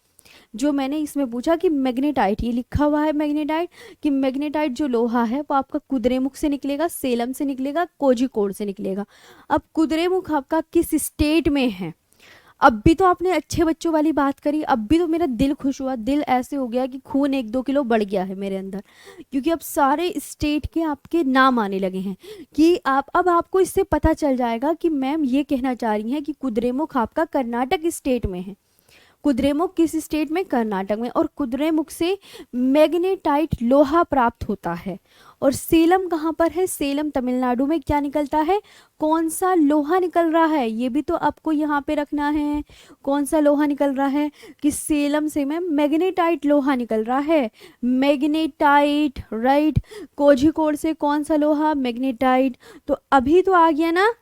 जो मैंने इसमें पूछा कि मैग्नेटाइट, ये लिखा हुआ है मैग्नेटाइट, कि मैग्नेटाइट जो लोहा है वो आपका कुद्रेमुख से निकलेगा, सेलम से निकलेगा, कोझिकोड से निकलेगा। अब कुद्रेमुख आपका किस स्टेट में है, अब भी तो आपने अच्छे बच्चों वाली बात करी, अब भी तो मेरा दिल खुश हुआ, दिल ऐसे हो गया कि खून 1-2 किलो बढ़ गया है मेरे अंदर, क्योंकि अब सारे स्टेट के आपके नाम आने लगे हैं, कि आप, अब आपको इससे पता चल जाएगा कि मैम ये कहना चाह रही हैं कि कुद्रेमुख आपका कर्नाटक स्टेट में है। कुद्रेमुख किस स्टेट में, कर्नाटक में। और कुद्रेमुख से मैग्नेटाइट लोहा प्राप्त होता है। और सेलम कहाँ पर है, सेलम तमिलनाडु में। क्या निकलता है, कौन सा लोहा निकल रहा है, ये भी तो आपको यहाँ पे रखना है, कौन सा लोहा निकल रहा है, कि सेलम से में मैग्नेटाइट लोहा निकल रहा है, मैग्नेटाइट, राइट। कोझिकोड से कौन सा लोहा, मैग्नेटाइट। तो अभी तो आ गया ना,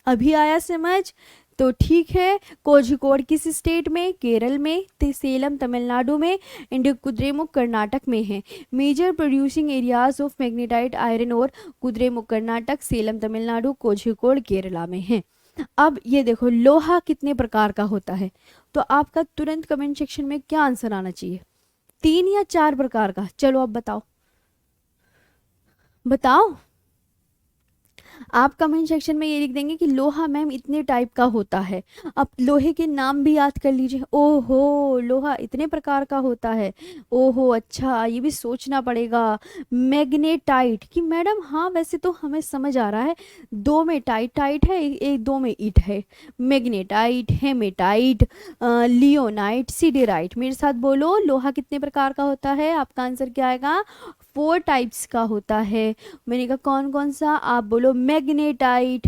अभी आया समझ, तो ठीक है। कोझिकोड किस स्टेट में, केरल में, सेलम तमिलनाडु में, एंड कुद्रेमुख कर्नाटक में है। Major producing areas of magnetite iron और, कुद्रेमुख कर्नाटक, सेलम तमिलनाडु, कोझिकोड केरला में है। अब ये देखो लोहा कितने प्रकार का होता है, तो आपका तुरंत कमेंट सेक्शन में क्या आंसर आना चाहिए, 3 या 4 प्रकार का। चलो अब बताओ, बताओ। आप कमेंट सेक्शन में ये लिख देंगे कि लोहा मैम इतने टाइप का होता है। अब लोहे के नाम भी याद कर लीजिए। ओहो, लोहा इतने प्रकार का होता है, ओहो अच्छा, ये भी सोचना पड़ेगा। मैग्नेटाइट, कि मैडम हाँ वैसे तो हमें समझ आ रहा है, 2 में टाइट टाइट है, एक 2 में ईट है। Magnetite, hematite, limonite, siderite. मेरे साथ बोलो, लोहा कितने प्रकार का होता है, आपका आंसर क्या आएगा, 4 टाइप्स का होता है। मैंने कहा कौन कौन सा, आप बोलो मैग्नेटाइट,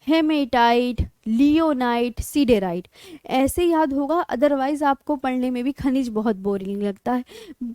हेमेटाइट, लियोनाइट, सिडेराइट। ऐसे याद होगा, अदरवाइज आपको पढ़ने में भी खनिज बहुत बोरिंग लगता है।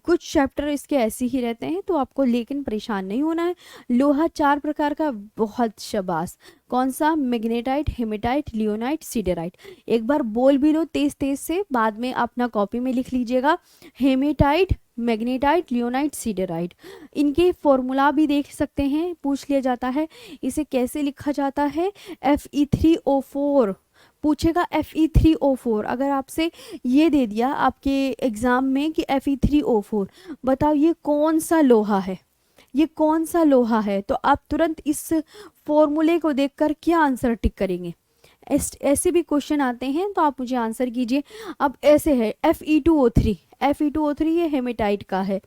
कुछ चैप्टर इसके ऐसे ही रहते हैं, तो आपको लेकिन परेशान नहीं होना है। लोहा 4 प्रकार का, बहुत शाबाश। कौन सा, मैग्नेटाइट, हेमेटाइट, लियोनाइट, सिडेराइट। एक बार बोल भी लो तेज तेज से, बाद में अपना कॉपी में लिख लीजिएगा। Hematite, magnetite, limonite, siderite. इनके फॉर्मूला भी देख सकते हैं, पूछ लिया जाता है। इसे कैसे लिखा जाता है, Fe3O4 पूछेगा, Fe3O4। अगर आपसे ये दे दिया आपके एग्जाम में कि Fe3O4, बताओ ये कौन सा लोहा है, ये कौन सा लोहा है, तो आप तुरंत इस फॉर्मूले को देखकर क्या आंसर टिक करेंगे। ऐसे भी क्वेश्चन आते हैं, तो आप मुझे आंसर कीजिए। अब ऐसे है Fe2O3, Fe2O3 ये हेमेटाइट का है,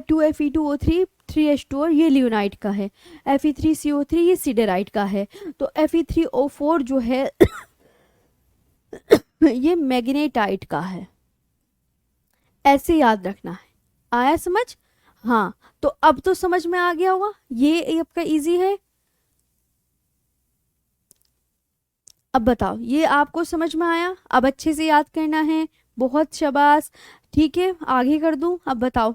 2Fe2O3 3H2O ये लियोनाइट का है, Fe3CO3 ये सिडेराइट का है। तो Fe3O4 जो है ये मैग्नेटाइट का है। ऐसे याद रखना है, आया समझ। हाँ, तो अब तो समझ में आ गया होगा, ये आपका इजी है। अब बताओ, ये आपको समझ में आया, अब अच्छे से याद करना है, बहुत शाबाश। ठीक है, आगे कर दूं, अब बताओ।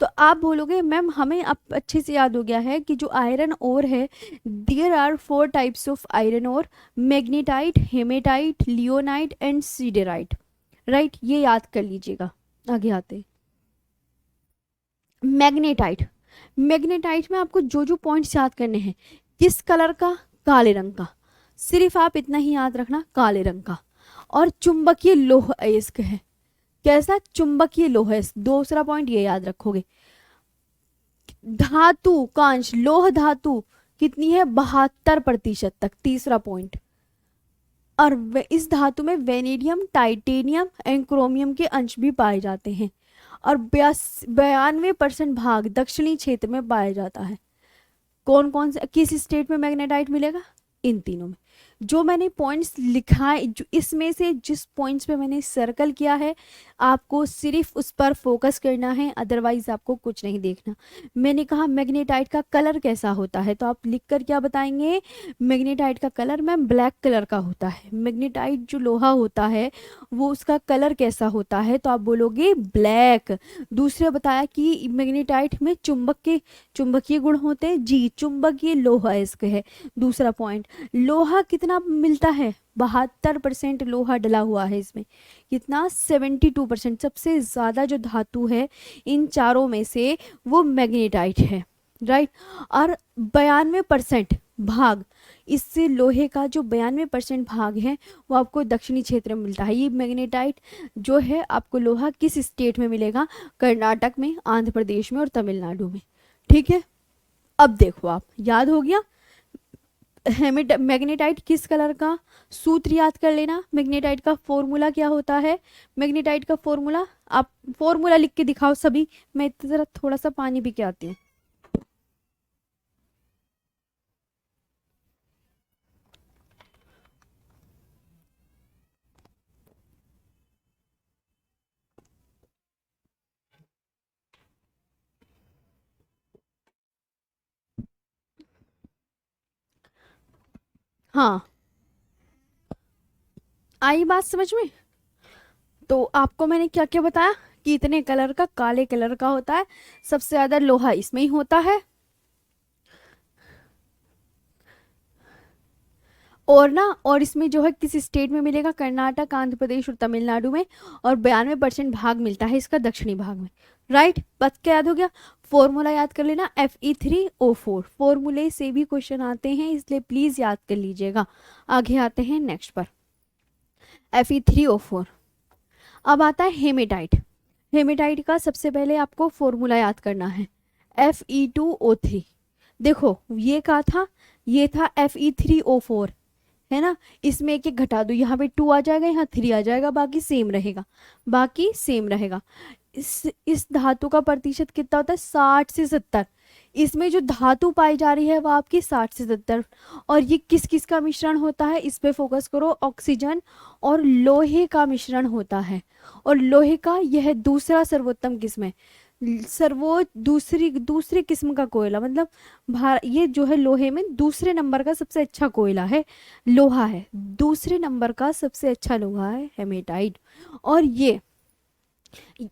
तो आप बोलोगे मैम हमें अब अच्छे से याद हो गया है कि जो आयरन ओर है, there are 4 types of iron ore, magnetite, hematite, limonite and siderite, right. ये याद कर लीजिएगा। आगे आते, मैग्नेटाइट। मैग्नेटाइट में आपको जो जो पॉइंट्स याद करने हैं, किस कलर का, काले रंग का, सिर्फ आप इतना ही याद रखना, काले रंग का। और चुंबकीय लोह अयस्क है, कैसा, चुंबकीय लोह अयस्क। दूसरा पॉइंट ये याद रखोगे। धातु कांच, लोह धातु कितनी है, 72% तक, तीसरा पॉइंट। और इस धातु में वेनेडियम, टाइटेनियम एंड क्रोमियम के अंश भी पाए जाते हैं। और 92% भाग दक्षिणी क्षेत्र में पाया जाता है। कौन कौन से किस स्टेट में मैग्नेटाइट मिलेगा? इन तीनों में। जो मैंने पॉइंट्स लिखा है, जो इसमें से जिस पॉइंट्स पे मैंने सर्कल किया है, आपको सिर्फ उस पर फोकस करना है, अदरवाइज आपको कुछ नहीं देखना। मैंने कहा मैग्नेटाइट का कलर कैसा होता है, तो आप लिखकर क्या बताएंगे? मैग्नेटाइट का कलर मैम ब्लैक कलर का होता है। मैग्नेटाइट जो लोहा होता है वो उसका कलर कैसा होता है, तो आप बोलोगे ब्लैक। दूसरा बताया कि मैग्नेटाइट में चुंबकीय गुण होते हैं, जी चुंबकीय लोहा इसका है। दूसरा पॉइंट, लोहा कितना मिलता है? 72% लोहा डला हुआ है इसमें। कितना? 72%। सबसे ज़्यादा जो धातु है इन चारों में से वो मैग्नेटाइट है, राइट। और 92% भाग, इससे लोहे का जो 92% भाग है वो आपको दक्षिणी क्षेत्र में मिलता है। ये मैग्नेटाइट जो है आपको लोहा किस स्टेट में मिलेगा? कर्नाटक में, आंध्र प्रदेश में और तमिलनाडु में। ठीक है, अब देखो आप, याद हो गया मैग्नेटाइट किस कलर का? सूत्र याद कर लेना। मैग्नेटाइट का फॉर्मूला क्या होता है? मैग्नेटाइट का फॉर्मूला, आप फॉर्मूला लिख के दिखाओ सभी। मैं जरा थोड़ा सा पानी पी के आती हूँ। हाँ, आई बात समझ में? तो आपको मैंने क्या क्या बताया कि इतने कलर का, काले कलर का होता है, सबसे ज्यादा लोहा इसमें ही होता है। और ना, और इसमें जो है किस स्टेट में मिलेगा? कर्नाटक, आंध्र प्रदेश और तमिलनाडु में। और 92% भाग मिलता है इसका दक्षिणी भाग में, राइट। बस क्या याद हो गया? फॉर्मूला याद कर लेना, Fe3O4। फॉर्मूले से भी क्वेश्चन आते हैं, इसलिए प्लीज याद कर लीजिएगा। आगे आते हैं नेक्स्ट पर, Fe3O4। अब आता है हेमेटाइट। हेमेटाइट का सबसे पहले आपको फॉर्मूला याद करना है, Fe2O3। देखो ये क्या था? ये था Fe3O4, है ना। इसमें एक एक घटा दो, यहाँ पे 2 आ जाएगा, यहाँ 3 आ जाएगा, बाकी सेम रहेगा, बाकी सेम रहेगा। इस धातु का प्रतिशत कितना होता है? 60 से 70। इसमें जो धातु पाई जा रही है वो आपकी 60 से 70। और ये किस किस का मिश्रण होता है? इस पे फोकस करो, ऑक्सीजन और लोहे का मिश्रण होता है। और लोहे का यह दूसरा सर्वोत्तम किस्म है। सर्वोच्च दूसरी दूसरी किस्म का कोयला, मतलब ये जो है लोहे में दूसरे नंबर का सबसे अच्छा कोयला है, लोहा है। दूसरे नंबर का सबसे अच्छा लोहा है हेमेटाइट। और ये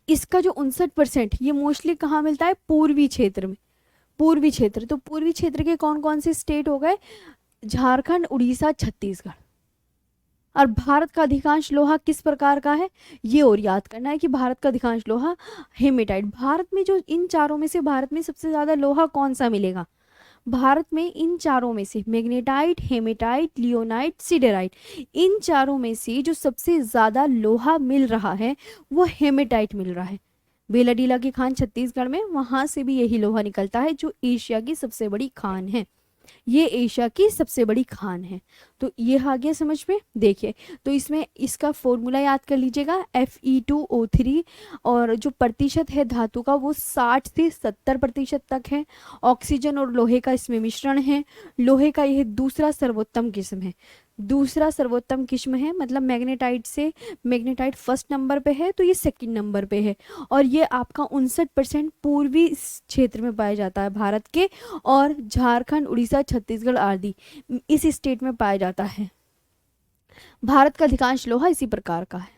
इसका जो 59%, ये मोस्टली कहाँ मिलता है? पूर्वी क्षेत्र में। पूर्वी क्षेत्र, तो पूर्वी क्षेत्र के कौन कौन से स्टेट हो गए? झारखंड, उड़ीसा, छत्तीसगढ़। और भारत का अधिकांश लोहा किस प्रकार का है? ये और याद करना है कि भारत का अधिकांश लोहा हेमेटाइट। भारत में जो इन चारों में से भारत में सबसे ज्यादा लोहा कौन सा मिलेगा? भारत में इन चारों में से मैग्नेटाइट, हेमेटाइट, लियोनाइट, सिडेराइट, इन चारों में से जो सबसे ज्यादा लोहा मिल रहा है वो हेमेटाइट मिल रहा है। बेलाडीला की खान छत्तीसगढ़ में, वहां से भी यही लोहा निकलता है, जो एशिया की सबसे बड़ी खान है। ये एशिया की सबसे बड़ी खान है। तो ये आ गया समझ में? देखिए, तो इसमें इसका फॉर्मूला याद कर लीजिएगा, Fe2O3। और जो प्रतिशत है धातु का वो 60 से 70% तक है। ऑक्सीजन और लोहे का इसमें मिश्रण है। लोहे का यह दूसरा सर्वोत्तम किस्म है। दूसरा सर्वोत्तम किस्म है, मतलब मैग्नेटाइट से, मैग्नेटाइट फर्स्ट नंबर पे है तो ये सेकंड नंबर पे है। और ये आपका 59% पूर्वी क्षेत्र में पाया जाता है भारत के। और झारखंड, उड़ीसा, छत्तीसगढ़ आदि इस स्टेट में पाया जाता है। भारत का अधिकांश लोहा इसी प्रकार का है।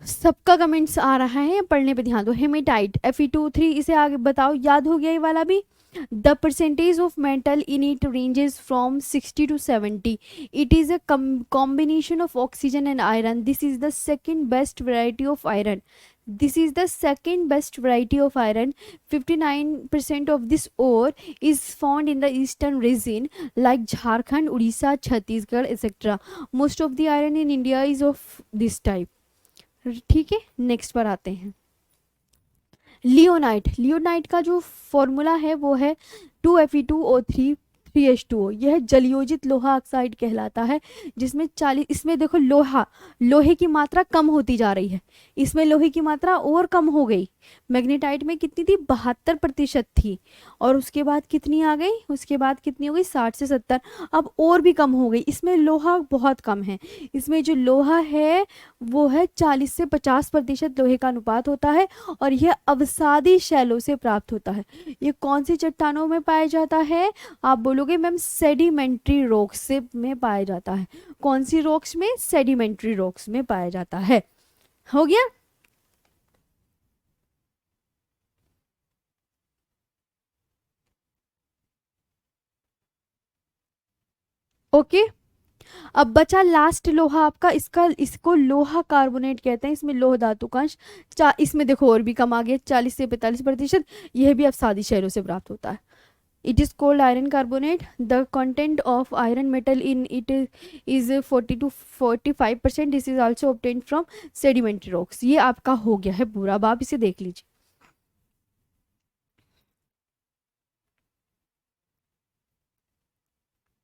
सबका कमेंट्स आ रहा है, पढ़ने पे ध्यान दो। हेमेटाइट Fe2O3, इसे आगे बताओ, याद हो गया ये वाला भी। The percentage of metal in it ranges from 60 to 70. It is a combination of oxygen and iron. This is the second best variety of iron. This is the second best variety of iron. 59% of this ore is found in the eastern region like Jharkhand, Odisha, Chhattisgarh, etc. Most of the iron in India is of this type. ठीक है, next पर आते हैं। लियोनाइट। लियोनाइट का जो formula है वो है 2Fe2O3 3H2O, यह जलयोजित लोहा ऑक्साइड कहलाता है, जिसमें 40, इसमें देखो लोहे की मात्रा कम होती जा रही है, इसमें लोहे की मात्रा और कम हो गई। मैग्नेटाइट में कितनी थी, 72% थी, और उसके बाद कितनी आ गई, उसके बाद कितनी हो गई, 60 से 70, अब और भी कम हो गई। इसमें लोहा बहुत कम है, इसमें जो लोहा है वो है 40 से 50% लोहे का अनुपात होता है, और यह अवसादी शैलों से प्राप्त होता है। ये कौन सी चट्टानों में पाया जाता है, आप बोलोगे मैम सेडिमेंट्री रॉक्स से में पाया जाता है। कौन सी रॉक्स में, सेडिमेंट्री रॉक्स में पाया जाता है। हो गया। ओके, अब बचा लास्ट लोहा आपका, इसको लोहा कार्बोनेट कहते हैं। इसमें लोह धातु का अंश इसमें देखो और भी कम आ गया, 40 से 45%। यह भी अवसादी शैलों से प्राप्त होता है। It is called iron carbonate. The content of iron metal in it is 40 to 45%. This is also obtained from sedimentary rocks. ये आपका हो गया है पूरा, अब आप इसे देख लीजिए।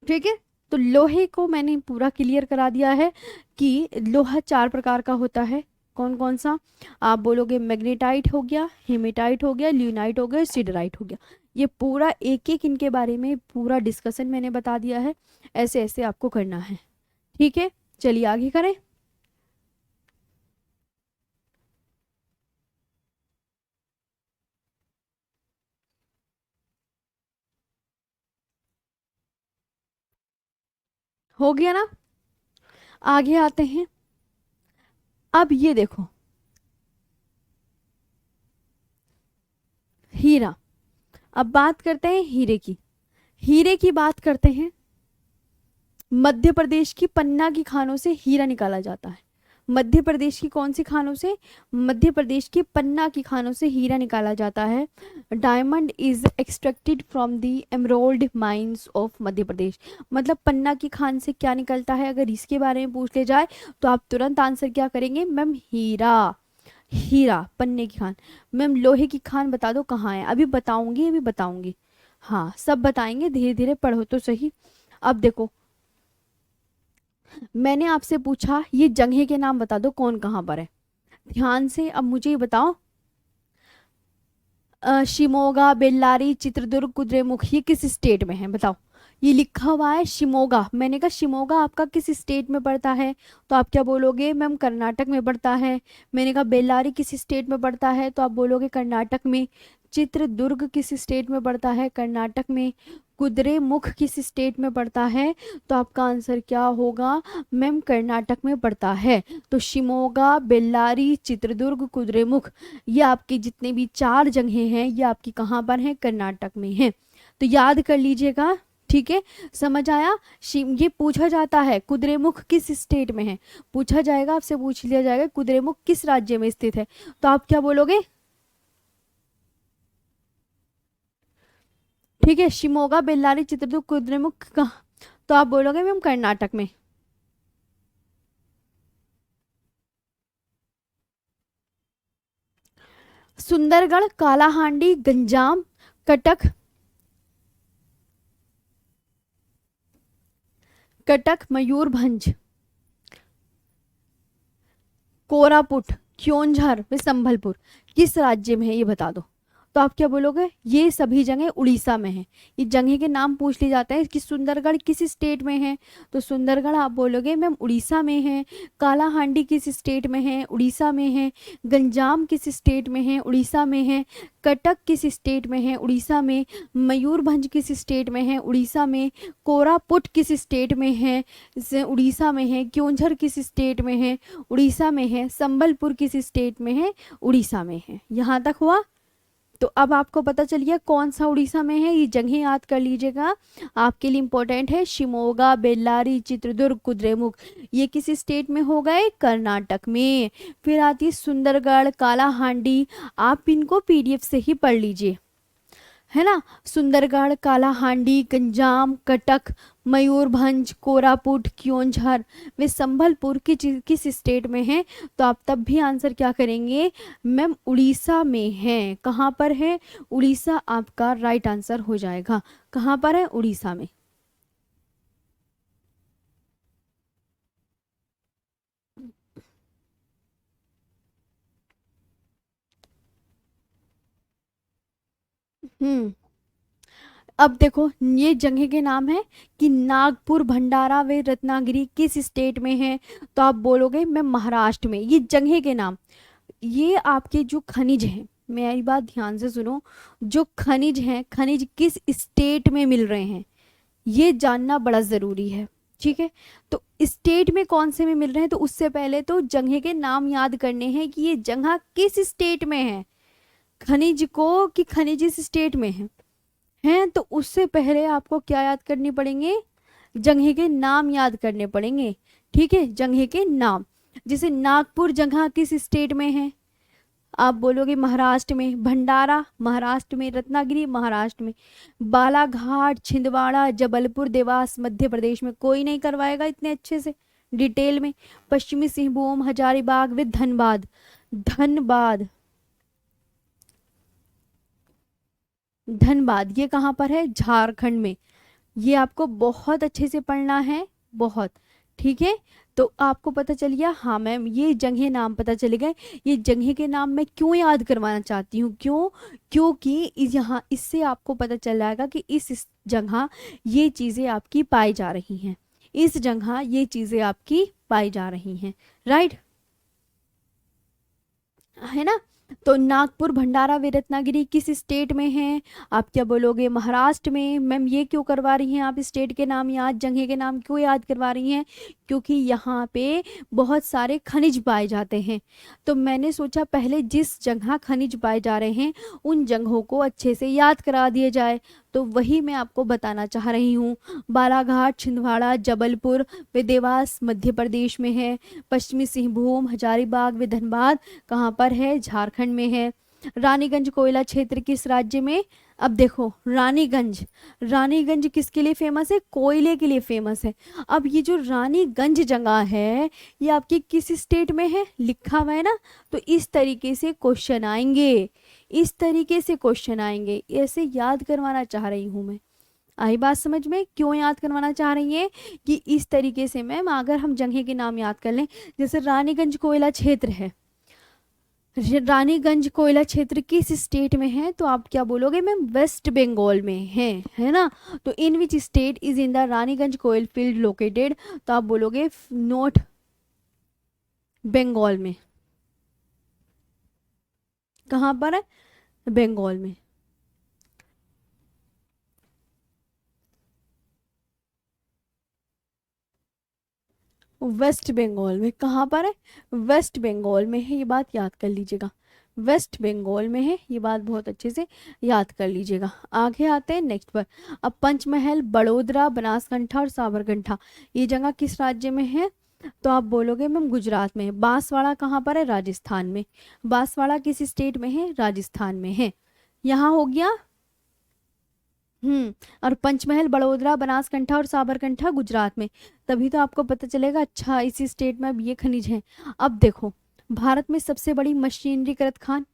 ठीक है, तो लोहे को मैंने पूरा क्लियर करा दिया है कि लोहा 4 प्रकार का होता है। कौन कौन सा, आप बोलोगे मैग्नेटाइट हो गया, हेमेटाइट हो गया, ल्यूनाइट हो गया, सिडराइट हो गया। ये पूरा एक एक इनके बारे में पूरा डिस्कशन मैंने बता दिया है, ऐसे ऐसे आपको करना है। ठीक है, चलिए आगे करें। हो गया ना, आगे आते हैं। अब ये देखो, हीरा। अब बात करते हैं हीरे की, हीरे की बात करते हैं। मध्य प्रदेश की पन्ना की खानों से हीरा निकाला जाता है। मध्य प्रदेश की कौन सी खानों से, मध्य प्रदेश की पन्ना की खानों से हीरा निकाला जाता है। Diamond is extracted from the emerald mines of Madhya Pradesh. मतलब पन्ना की खान से क्या निकलता है, अगर इसके बारे में पूछ ले जाए तो आप तुरंत आंसर क्या करेंगे, मैम हीरा। हीरा, पन्ने की खान। मैम लोहे की खान बता दो कहाँ है, अभी बताऊंगी, अभी बताऊंगी, हाँ सब बताएंगे, धीरे धीरे पढ़ो तो सही। अब देखो, मैंने आपसे पूछा ये जगह के नाम बता दो कौन कहाँ पर है, ध्यान से अब मुझे ये बताओ। शिमोगा, बेल्लारी, चित्रदुर्ग, कुद्रेमुख, ये किस स्टेट में है बताओ। ये लिखा हुआ है शिमोगा, मैंने कहा शिमोगा आपका किस स्टेट में पड़ता है, तो आप क्या बोलोगे, मैम कर्नाटक में पड़ता है। मैंने कहा बेल्लारी किस स्टेट में पड़ता है, तो आप बोलोगे कर्नाटक में। चित्रदुर्ग किस स्टेट में पड़ता है, कर्नाटक में। कुद्रेमुख किस स्टेट में पड़ता है, तो आपका आंसर क्या होगा, मैम कर्नाटक में पड़ता है। तो शिमोगा, बेल्लारी, चित्रदुर्ग, कुद्रेमुख, ये आपके जितने भी 4 जगहें हैं ये आपकी कहाँ पर हैं, कर्नाटक में हैं। तो याद कर लीजिएगा, ठीक है, समझ आया। ये पूछा जाता है कुद्रेमुख किस स्टेट में है, पूछा जाएगा, आपसे पूछ लिया जाएगा कुद्रेमुख किस राज्य में स्थित है, तो आप क्या बोलोगे, ठीक है, शिमोगा, बेल्लारी, चित्रदुर्ग, कुद्रेमुख कहाँ, तो आप बोलोगे मैम कर्नाटक में। सुंदरगढ़, कालाहांडी, गंजाम, कटक, कटक, मयूरभंज, कोरापुट, क्योंझार व संभलपुर किस राज्य में है ये बता दो, तो आप क्या बोलोगे, ये सभी जगह उड़ीसा में है। ये जगह के नाम पूछ लिए जाते हैं कि सुंदरगढ़ किस स्टेट में है, तो सुंदरगढ़ आप बोलोगे मैम उड़ीसा में है। कालाहांडी किस स्टेट में है, उड़ीसा में है। गंजाम किस स्टेट में है, उड़ीसा में है। कटक किस स्टेट में है, उड़ीसा में। मयूरभंज किस स्टेट में है, उड़ीसा में। कोरापुट किस स्टेट में है, उड़ीसा में है। क्योंझर किस स्टेट में है, उड़ीसा में है। संबलपुर किस स्टेट में है, उड़ीसा में है। यहाँ तक हुआ, तो अब आपको पता चल गया कौन सा उड़ीसा में है, ये जगह याद कर लीजिएगा, आपके लिए इंपॉर्टेंट है। शिमोगा, बेल्लारी, चित्रदुर्ग, कुद्रेमुख, ये किस स्टेट में हो गए, कर्नाटक में। फिर आती है सुंदरगढ़, कालाहांडी, आप इनको पीडीएफ से ही पढ़ लीजिए, है ना। सुंदरगढ़, कालाहांडी, गंजाम, कटक, मयूरभंज, कोरापुट, क्योंझर वे संभलपुर किस स्टेट में हैं, तो आप तब भी आंसर क्या करेंगे, मैम उड़ीसा में है। कहाँ पर है, उड़ीसा आपका राइट आंसर हो जाएगा। कहाँ पर है, उड़ीसा में। हम्म अब देखो, ये जगह के नाम है कि नागपुर, भंडारा व रत्नागिरी किस स्टेट में है, तो आप बोलोगे मैं महाराष्ट्र में। ये जगह के नाम, ये आपके जो खनिज हैं, मेरी बात ध्यान से सुनो, जो खनिज हैं, खनिज किस स्टेट में मिल रहे हैं, ये जानना बड़ा ज़रूरी है। ठीक है, तो स्टेट में कौन से में मिल रहे हैं, तो उससे पहले तो जगह के नाम याद करने हैं कि ये जगह किस स्टेट में है, खनिज को कि खनिज इस स्टेट में है। हैं तो उससे पहले आपको क्या याद करने पड़ेंगे, जगह के नाम याद करने पड़ेंगे। ठीक है, जगह के नाम, जैसे नागपुर जगह किस स्टेट में है, आप बोलोगे महाराष्ट्र में। भंडारा महाराष्ट्र में, रत्नागिरी महाराष्ट्र में, बालाघाट, छिंदवाड़ा, जबलपुर, देवास मध्य प्रदेश में। कोई नहीं करवाएगा इतने अच्छे से डिटेल में। पश्चिमी सिंहभूम, हजारीबाग व धनबाद, धनबाद, धनबाद ये कहाँ पर है, झारखंड में। ये आपको बहुत अच्छे से पढ़ना है, बहुत। ठीक है, तो आपको पता चल गया, हाँ मैम ये जगह नाम पता चले गए। ये जगह के नाम मैं क्यों याद करवाना चाहती हूँ, क्यों, क्योंकि यहाँ इससे आपको पता चल जाएगा कि इस जगह ये चीज़ें आपकी पाई जा रही हैं, इस जगह ये चीज़ें आपकी पाई जा रही हैं। राइट, है ना। तो नागपुर, भंडारा व रत्नागिरी किस स्टेट में है, आप क्या बोलोगे महाराष्ट्र में। मैम ये क्यों करवा रही हैं आप स्टेट के नाम याद, जगह के नाम क्यों याद करवा रही हैं, क्योंकि यहाँ पे बहुत सारे खनिज पाए जाते हैं। तो मैंने सोचा पहले जिस जगह खनिज पाए जा रहे हैं उन जगहों को अच्छे से याद करा दिया जाए, तो वही मैं आपको बताना चाह रही हूँ। बालाघाट, छिंदवाड़ा, जबलपुर व देवास मध्य प्रदेश में है। पश्चिमी सिंहभूम, हजारीबाग व धनबाद कहाँ पर है, झारखंड में है। रानीगंज कोयला क्षेत्र किस राज्य में, अब देखो रानीगंज, रानीगंज किसके लिए फेमस है, कोयले के लिए फेमस है। अब ये जो रानीगंज जगह है ये आपकी किस स्टेट में है, लिखा हुआ है ना। तो इस तरीके से क्वेश्चन आएंगे, इस तरीके से क्वेश्चन आएंगे, ऐसे याद करवाना चाह रही हूँ मैं। आई बात समझ में, क्यों याद करवाना चाह रही है कि इस तरीके से मैम अगर हम जगह के नाम याद कर लें, जैसे रानीगंज कोयला क्षेत्र है, रानीगंज कोयला क्षेत्र किस स्टेट में है, तो आप क्या बोलोगे मैम वेस्ट बंगाल में है ना। तो in which state is in the Raniganj coal field located, तो आप बोलोगे नॉर्थ बंगाल में। कहाँ पर है, बंगाल में। वेस्ट बंगाल में, कहाँ पर है, वेस्ट बंगाल में है, ये बात याद कर लीजिएगा। वेस्ट बंगाल में है, ये बात बहुत अच्छे से याद कर लीजिएगा। आगे आते हैं नेक्स्ट पर। अब पंचमहल, बड़ोदरा, बनासकांठा और साबरकांठा ये जगह किस राज्य में है, तो आप बोलोगे मैम गुजरात में है। बांसवाड़ा कहाँ पर है, राजस्थान में। बांसवाड़ा किस स्टेट में है, राजस्थान में है। यहाँ हो गया। और पंचमहल, बड़ोदरा, बनासकांठा और साबरकांठा गुजरात में। तभी तो आपको पता चलेगा अच्छा इसी स्टेट में अब ये खनिज है। अब देखो, भारत में सबसे बड़ी मशीनीकृत खान,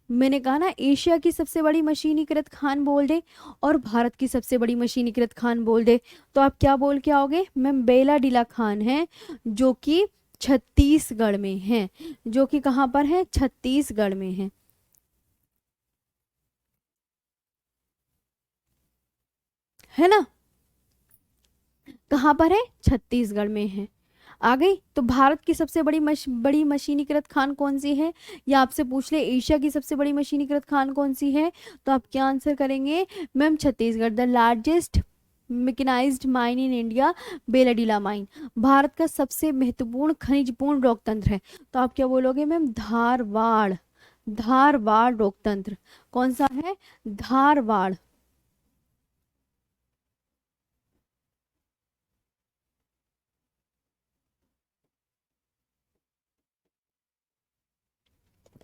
मैंने कहा ना एशिया की सबसे बड़ी मशीनीकृत खान बोल दे और भारत की सबसे बड़ी मशीनीकृत खान बोल दे, तो आप क्या बोल के आओगे मैम, बेला डीला खान है, जो कि छत्तीसगढ़ में है, जो कि कहाँ पर है, छत्तीसगढ़ में है ना। कहाँ पर है, छत्तीसगढ़ में है। आ गई। तो भारत की सबसे बड़ी मशीनीकृत खान कौन सी है, या आपसे पूछ ले एशिया की सबसे बड़ी मशीनीकृत खान कौन सी है, तो आप क्या आंसर करेंगे ma'am, Chhattisgarh. The largest mechanised mine in India, Bailadila mine. Bharat का सबसे महत्वपूर्ण खनिजपूर्ण लोकतंत्र है, तो आप क्या बोलोगे मैम, धारवाड़। धारवाड़ लोकतंत्र कौन सा है, धारवाड़।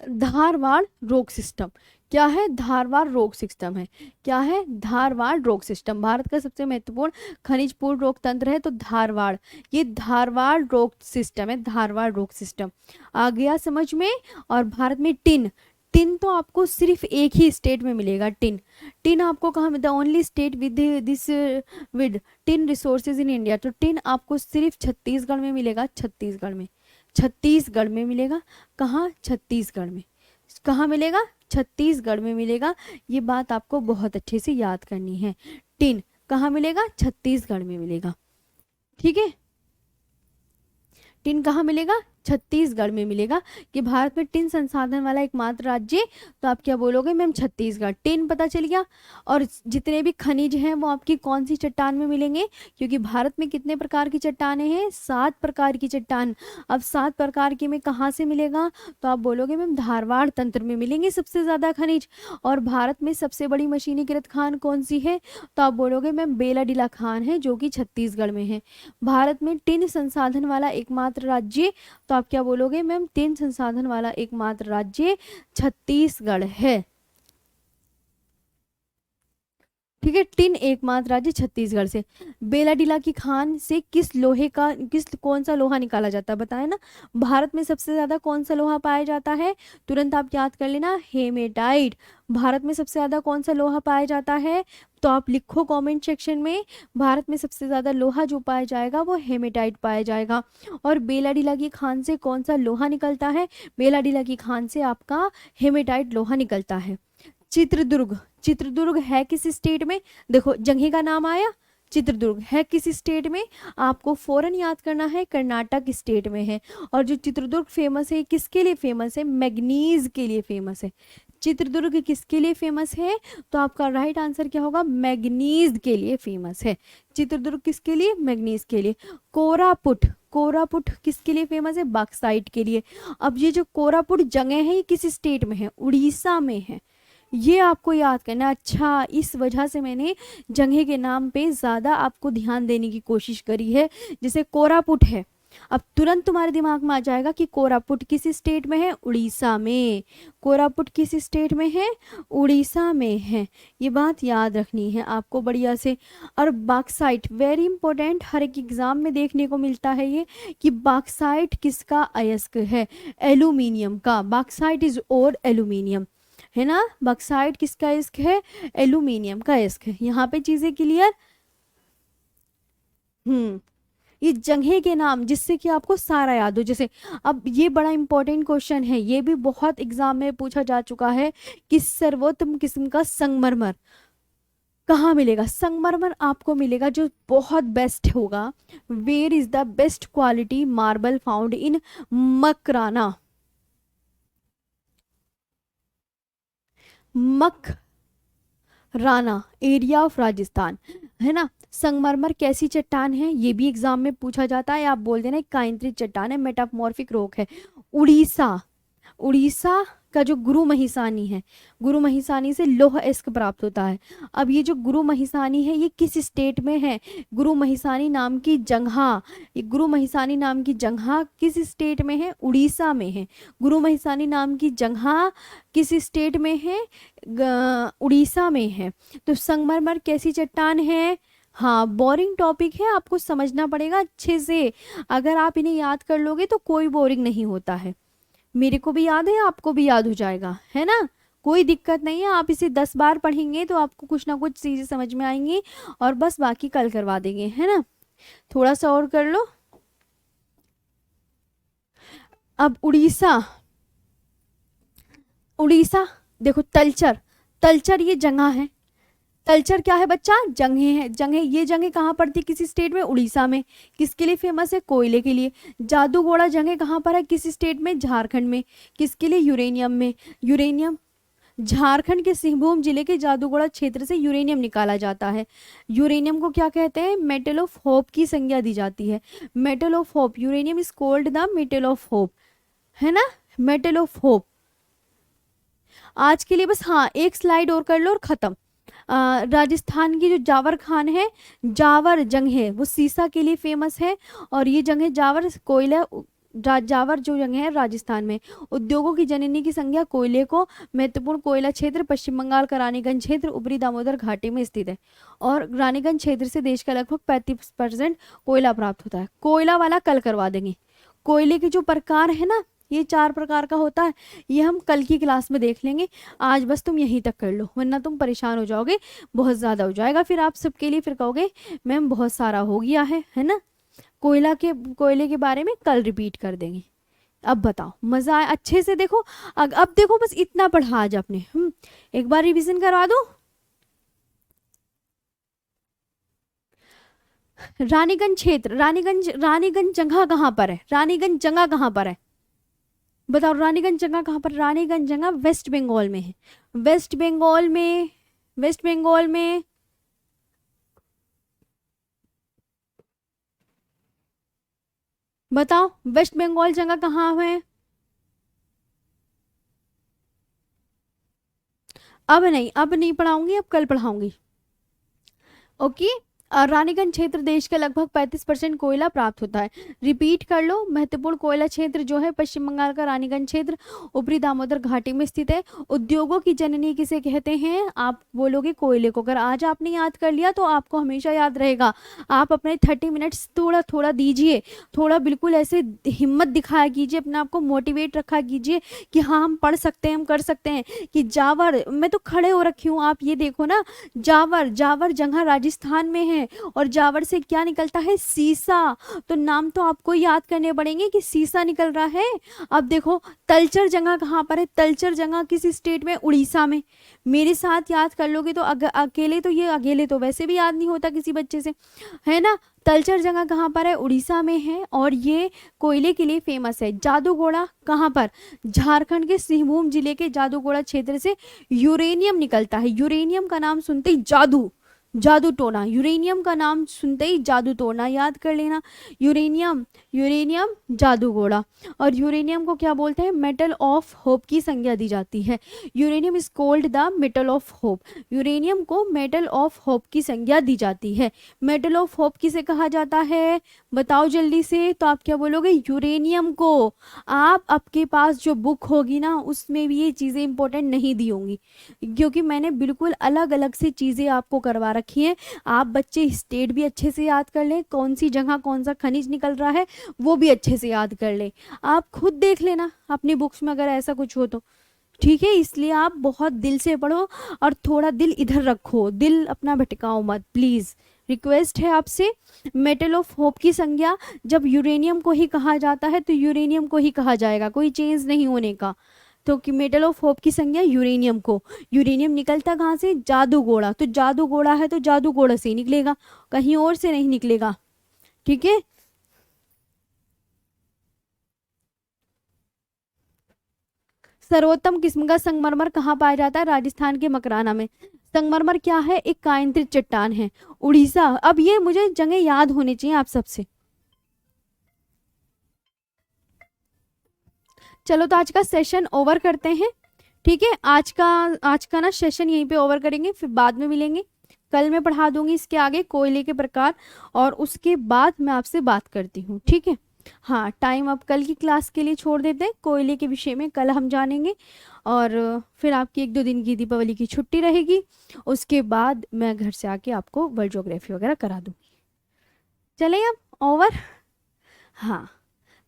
धारवाड़ रोग सिस्टम, क्या है, धारवाड़ रोग सिस्टम है, क्या है, धारवाड़ रोग सिस्टम। भारत का सबसे महत्वपूर्ण खनिजपूर्ण रोग तंत्र है तो धारवाड़, ये धारवाड़ रोग सिस्टम है, धारवाड़ रोग सिस्टम। आ गया समझ में। और भारत में टिन, टिन तो आपको सिर्फ एक ही स्टेट में मिलेगा, टिन। टिन आपको कहाँ मिलता है, only state with this with tin resources in India, तो टिन आपको सिर्फ छत्तीसगढ़ में मिलेगा, छत्तीसगढ़ में, छत्तीसगढ़ में मिलेगा। कहाँ, छत्तीसगढ़ में, कहाँ मिलेगा? छत्तीसगढ़ में मिलेगा। ये बात आपको बहुत अच्छे से याद करनी है। टिन कहाँ मिलेगा? छत्तीसगढ़ में मिलेगा। ठीक है, टिन कहाँ मिलेगा? छत्तीसगढ़ में मिलेगा। कि भारत में टिन संसाधन वाला एकमात्र राज्य, तो आप क्या बोलोगे मैम? छत्तीसगढ़। टिन पता चल गया। और जितने भी खनिज हैं वो आपकी कौन सी चट्टान में मिलेंगे? क्योंकि भारत में कितने प्रकार की चट्टानें हैं? 7 प्रकार की चट्टान। अब 7 प्रकार की में कहाँ से मिलेगा? तो आप बोलोगे मैम धारवाड़ तंत्र में मिलेंगे सबसे ज्यादा खनिज। और भारत में सबसे बड़ी मशीनीकृत खान कौन सी है? तो आप बोलोगे मैम बेलाडीला खान है, जो कि छत्तीसगढ़ में है। भारत में टिन संसाधन वाला एकमात्र राज्य, तो आप क्या बोलोगे मैम? टिन संसाधन वाला एकमात्र राज्य छत्तीसगढ़ है। ठीक है, टिन एकमात्र राज्य छत्तीसगढ़ से। बेलाडीला की खान से किस लोहे का, कौन सा लोहा निकाला जाता है? बताए ना, भारत में सबसे ज्यादा कौन सा लोहा पाया जाता है? तुरंत आप याद कर लेना, हेमेटाइट। भारत में सबसे ज्यादा कौन सा लोहा पाया जाता है? तो आप लिखो कमेंट सेक्शन में, भारत में सबसे ज्यादा लोहा जो पाया जाएगा वो हेमेटाइट पाया जाएगा। और बेलाडीला की खान से कौन सा लोहा निकलता है? बेलाडीला की खान से आपका हेमेटाइट लोहा निकलता है। चित्रदुर्ग, चित्रदुर्ग है किस स्टेट में? देखो जगह का नाम आया, चित्रदुर्ग है किस स्टेट में? आपको फौरन याद करना है, कर्नाटक स्टेट में है। और जो चित्रदुर्ग फेमस है, किसके लिए फेमस है? मैग्नीज के लिए फेमस है। चित्रदुर्ग किसके लिए फेमस है? तो आपका राइट आंसर क्या होगा? मैग्नीज के लिए फेमस है। चित्रदुर्ग किसके लिए? मैग्नीज के लिए। कोरापुट, कोरापुट किसके लिए फेमस है? बॉक्साइट के लिए। अब ये जो कोरापुट जगह है ये किस स्टेट में है? उड़ीसा में है। ये आपको याद करना। अच्छा, इस वजह से मैंने जगह के नाम पे ज़्यादा आपको ध्यान देने की कोशिश करी है। जैसे कोरापुट है, अब तुरंत तुम्हारे दिमाग में आ जाएगा कि कोरापुट किस स्टेट में है? उड़ीसा में। कोरापुट किस स्टेट में है? उड़ीसा में है। ये बात याद रखनी है आपको बढ़िया से। और बॉक्साइट वेरी इंपॉर्टेंट, हर एक एग्जाम में देखने को मिलता है ये, कि बॉक्साइट किसका अयस्क है? एल्यूमिनियम का। बॉक्साइट इज और एल्यूमिनियम, है ना। बॉक्साइट किसका अयस्क है? एल्यूमिनियम का अयस्क है। यहाँ पे चीजें क्लियर? ये जगह के नाम जिससे कि आपको सारा याद हो। जैसे अब ये बड़ा इंपॉर्टेंट क्वेश्चन है, ये भी बहुत एग्जाम में पूछा जा चुका है कि सर्वोत्तम किस्म का संगमरमर कहाँ मिलेगा? संगमरमर आपको मिलेगा जो बहुत बेस्ट होगा। Where is the best quality marble found in Makrana? Makrana area of Rajasthan, है ना। संगमरमर कैसी चट्टान है? ये भी एग्जाम में पूछा जाता है। आप बोल देना काइंत्रित चट्टान है, मेटामॉर्फिक रॉक है। उड़ीसा, उड़ीसा का जो गुरु महिसानी है, गुरु महिसानी से लौह अयस्क प्राप्त होता है। अब ये जो गुरु महिसानी है ये किस स्टेट में है? गुरु महिसानी नाम की जगह, ये गुरु महिसानी नाम की जगह किस स्टेट में है? उड़ीसा में है। गुरु महिसानी नाम की जगह किस स्टेट में है? उड़ीसा में है। तो संगमरमर कैसी चट्टान है? हाँ, बोरिंग टॉपिक है, आपको समझना पड़ेगा अच्छे से। अगर आप इन्हें याद कर लोगे तो कोई बोरिंग नहीं होता है। मेरे को भी याद है, आपको भी याद हो जाएगा, है ना। कोई दिक्कत नहीं है, आप इसे 10 बार पढ़ेंगे तो आपको कुछ ना कुछ चीजें समझ में आएंगी, और बस बाकी कल करवा देंगे, है ना। थोड़ा सा और कर लो। अब उड़ीसा, उड़ीसा देखो तलचर, तलचर ये जगह है। तलचर क्या है बच्चा? जगह है। जगह, ये जगह कहाँ पड़ती है? किसी स्टेट में? उड़ीसा में। किसके लिए फेमस है? कोयले के लिए। जादूगोड़ा जगह कहाँ पर है? किस स्टेट में? झारखंड में। किसके लिए? यूरेनियम में। यूरेनियम, झारखंड के सिंहभूम जिले के जादूगोड़ा क्षेत्र से यूरेनियम निकाला जाता है। यूरेनियम को क्या कहते हैं? मेटल ऑफ होप की संज्ञा दी जाती है। Metal of hope, uranium is called the metal of hope, है ना। Metal of hope. आज के लिए बस हाँ एक स्लाइड और कर लो और खत्म। राजस्थान की जो जावर खान है, जावर जंग वो सीसा के लिए फेमस है। और ये जंग जावर कोयला, जावर जो जंग है राजस्थान में उद्योगों की जननी की संज्ञा कोयले को। महत्वपूर्ण कोयला क्षेत्र पश्चिम बंगाल का रानीगंज क्षेत्र ऊपरी दामोदर घाटी में स्थित है। और रानीगंज क्षेत्र से देश का लगभग 35% कोयला प्राप्त होता है। कोयला वाला कल करवा देंगे। कोयले के जो प्रकार है ना, ये 4 प्रकार का होता है, ये हम कल की क्लास में देख लेंगे। आज बस तुम यहीं तक कर लो, वरना तुम परेशान हो जाओगे, बहुत ज़्यादा हो जाएगा फिर आप सबके लिए। फिर कहोगे मैम बहुत सारा हो गया है ना। कोयले के बारे में कल रिपीट कर देंगे, अब बताओ मजा आया अच्छे से देखो। अब देखो बस इतना पढ़ा आज आपने। एक बार रिवीजन करवा दो। रानीगंज क्षेत्र, रानीगंज जगह कहाँ पर है? रानीगंज जगह कहाँ पर है? बताओ रानीगंज जगह कहाँ पर? रानीगंज जगह वेस्ट बंगाल में है। वेस्ट बंगाल में, वेस्ट बंगाल में। बताओ वेस्ट बंगाल जगह कहाँ है? अब नहीं पढ़ाऊंगी, अब कल पढ़ाऊंगी। ओके। रानीगंज क्षेत्र देश के लगभग 35% कोयला प्राप्त होता है। रिपीट कर लो, महत्वपूर्ण कोयला क्षेत्र जो है पश्चिम बंगाल का रानीगंज क्षेत्र ऊपरी दामोदर घाटी में स्थित है। उद्योगों की जननी किसे कहते हैं? आप बोलोगे कोयले को। अगर आज आपने याद कर लिया तो आपको हमेशा याद रहेगा। आप अपने 30 मिनट्स थोड़ा थोड़ा दीजिए, थोड़ा बिल्कुल ऐसे हिम्मत दिखाया कीजिए, अपने आप को मोटिवेट रखा कीजिए कि हाँ हम पढ़ सकते हैं, हम कर सकते हैं। कि जावर, मैं तो खड़े हो रखी हूँ, आप ये देखो ना। जावर, जावर जगह राजस्थान में है और जावर से क्या निकलता है? सीसा। तो नाम तो आपको याद करने पड़ेंगे कि सीसा निकल रहा है। अब देखो तलचर जगह कहाँ पर है? तलचर जगह किस स्टेट में? उड़ीसा में। मेरे साथ याद कर लोगे तो अकेले तो ये अकेले तो वैसे भी याद नहीं होता किसी बच्चे से, है ना। तलचर जगह कहाँ पर है? उड़ीसा में है और ये कोयले के लिए फेमस है। जादूगोड़ा कहाँ पर? झारखंड के सिंहभूम जिले के जादूगोड़ा क्षेत्र से यूरेनियम निकलता है। यूरेनियम का नाम सुनते ही जादू टोना, यूरेनियम का नाम सुनते ही जादू टोना याद कर लेना। Uranium, uranium Jaduguda. और यूरेनियम को क्या बोलते हैं? मेटल ऑफ होप की संज्ञा दी जाती है। Uranium is called the metal of hope. Uranium को मेटल ऑफ होप की संज्ञा दी जाती है। मेटल ऑफ होप किसे कहा जाता है? बताओ जल्दी से। तो आप क्या बोलोगे? यूरेनियम को। आप आपके पास जो बुक होगी ना उसमें भी ये चीज़ें इंपॉर्टेंट नहीं दी होंगी, क्योंकि मैंने बिल्कुल अलग अलग से चीज़ें आपको करवा रखी हैं। आप बच्चे स्टेट भी अच्छे से याद कर लें, कौन सी जगह कौन सा खनिज निकल रहा है वो भी अच्छे से याद कर लें। आप खुद देख लेना अपनी बुक्स में अगर ऐसा कुछ हो तो, ठीक है। इसलिए आप बहुत दिल से पढ़ो और थोड़ा दिल इधर रखो, दिल अपना भटकाओ मत, प्लीज़ रिक्वेस्ट है आपसे। मेटल ऑफ होप की संज्ञा जब यूरेनियम को ही कहा जाता है तो यूरेनियम को ही कहा जाएगा, कोई चेंज नहीं होने का। तो कि मेटल ऑफ होप की संज्ञा यूरेनियम को। यूरेनियम निकलता कहाँ से? जादूगोड़ा। तो जादूगोड़ा है तो जादूगोड़ा से ही निकलेगा, कहीं और से नहीं निकलेगा, ठीक है। सर्वोत्तम किस्म का संगमरमर कहाँ पाया जाता है? राजस्थान के मकराना में। संगमरमर क्या है? एक कायंत्रित चट्टान है। उड़ीसा। अब ये मुझे जगह याद होनी चाहिए आप सबसे। चलो तो आज का सेशन ओवर करते हैं, ठीक है। आज का ना सेशन यहीं पे ओवर करेंगे, फिर बाद में मिलेंगे। कल मैं पढ़ा दूंगी इसके आगे कोयले के प्रकार और उसके बाद मैं आपसे बात करती हूँ, ठीक है। हाँ टाइम अब कल की क्लास के लिए छोड़ देते हैं, कोयले के विषय में कल हम जानेंगे। और फिर आपकी 1-2 दिन की दीपावली की छुट्टी रहेगी, उसके बाद मैं घर से आके आपको वर्ल्ड ज्योग्राफी वगैरह करा दूंगी। चलें अब ओवर। हाँ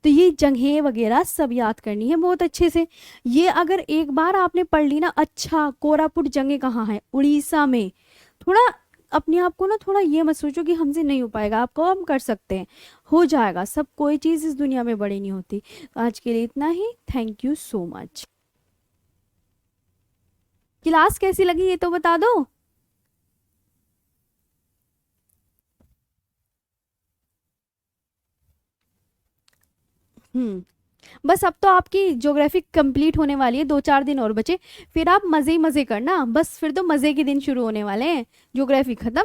तो ये जगहें वगैरह सब याद करनी है बहुत अच्छे से। ये अगर एक बार आपने पढ़ ली ना, अच्छा कोरापुट जगह कहाँ है? उड़ीसा में। थोड़ा अपने आप को ना थोड़ा ये मत सोचो कि हमसे नहीं हो पाएगा, आपको हम कर सकते हैं, हो जाएगा सब। कोई चीज़ इस दुनिया में बड़ी नहीं होती। आज के लिए इतना ही, thank you so much. Class कैसी लगी ये तो बता दो। बस अब तो आपकी ज्योग्राफी कंप्लीट होने वाली है, 2-4 दिन और बचे, फिर आप मज़े ही मज़े करना बस, फिर तो मज़े के दिन शुरू होने वाले हैं। ज्योग्राफी ख़त्म,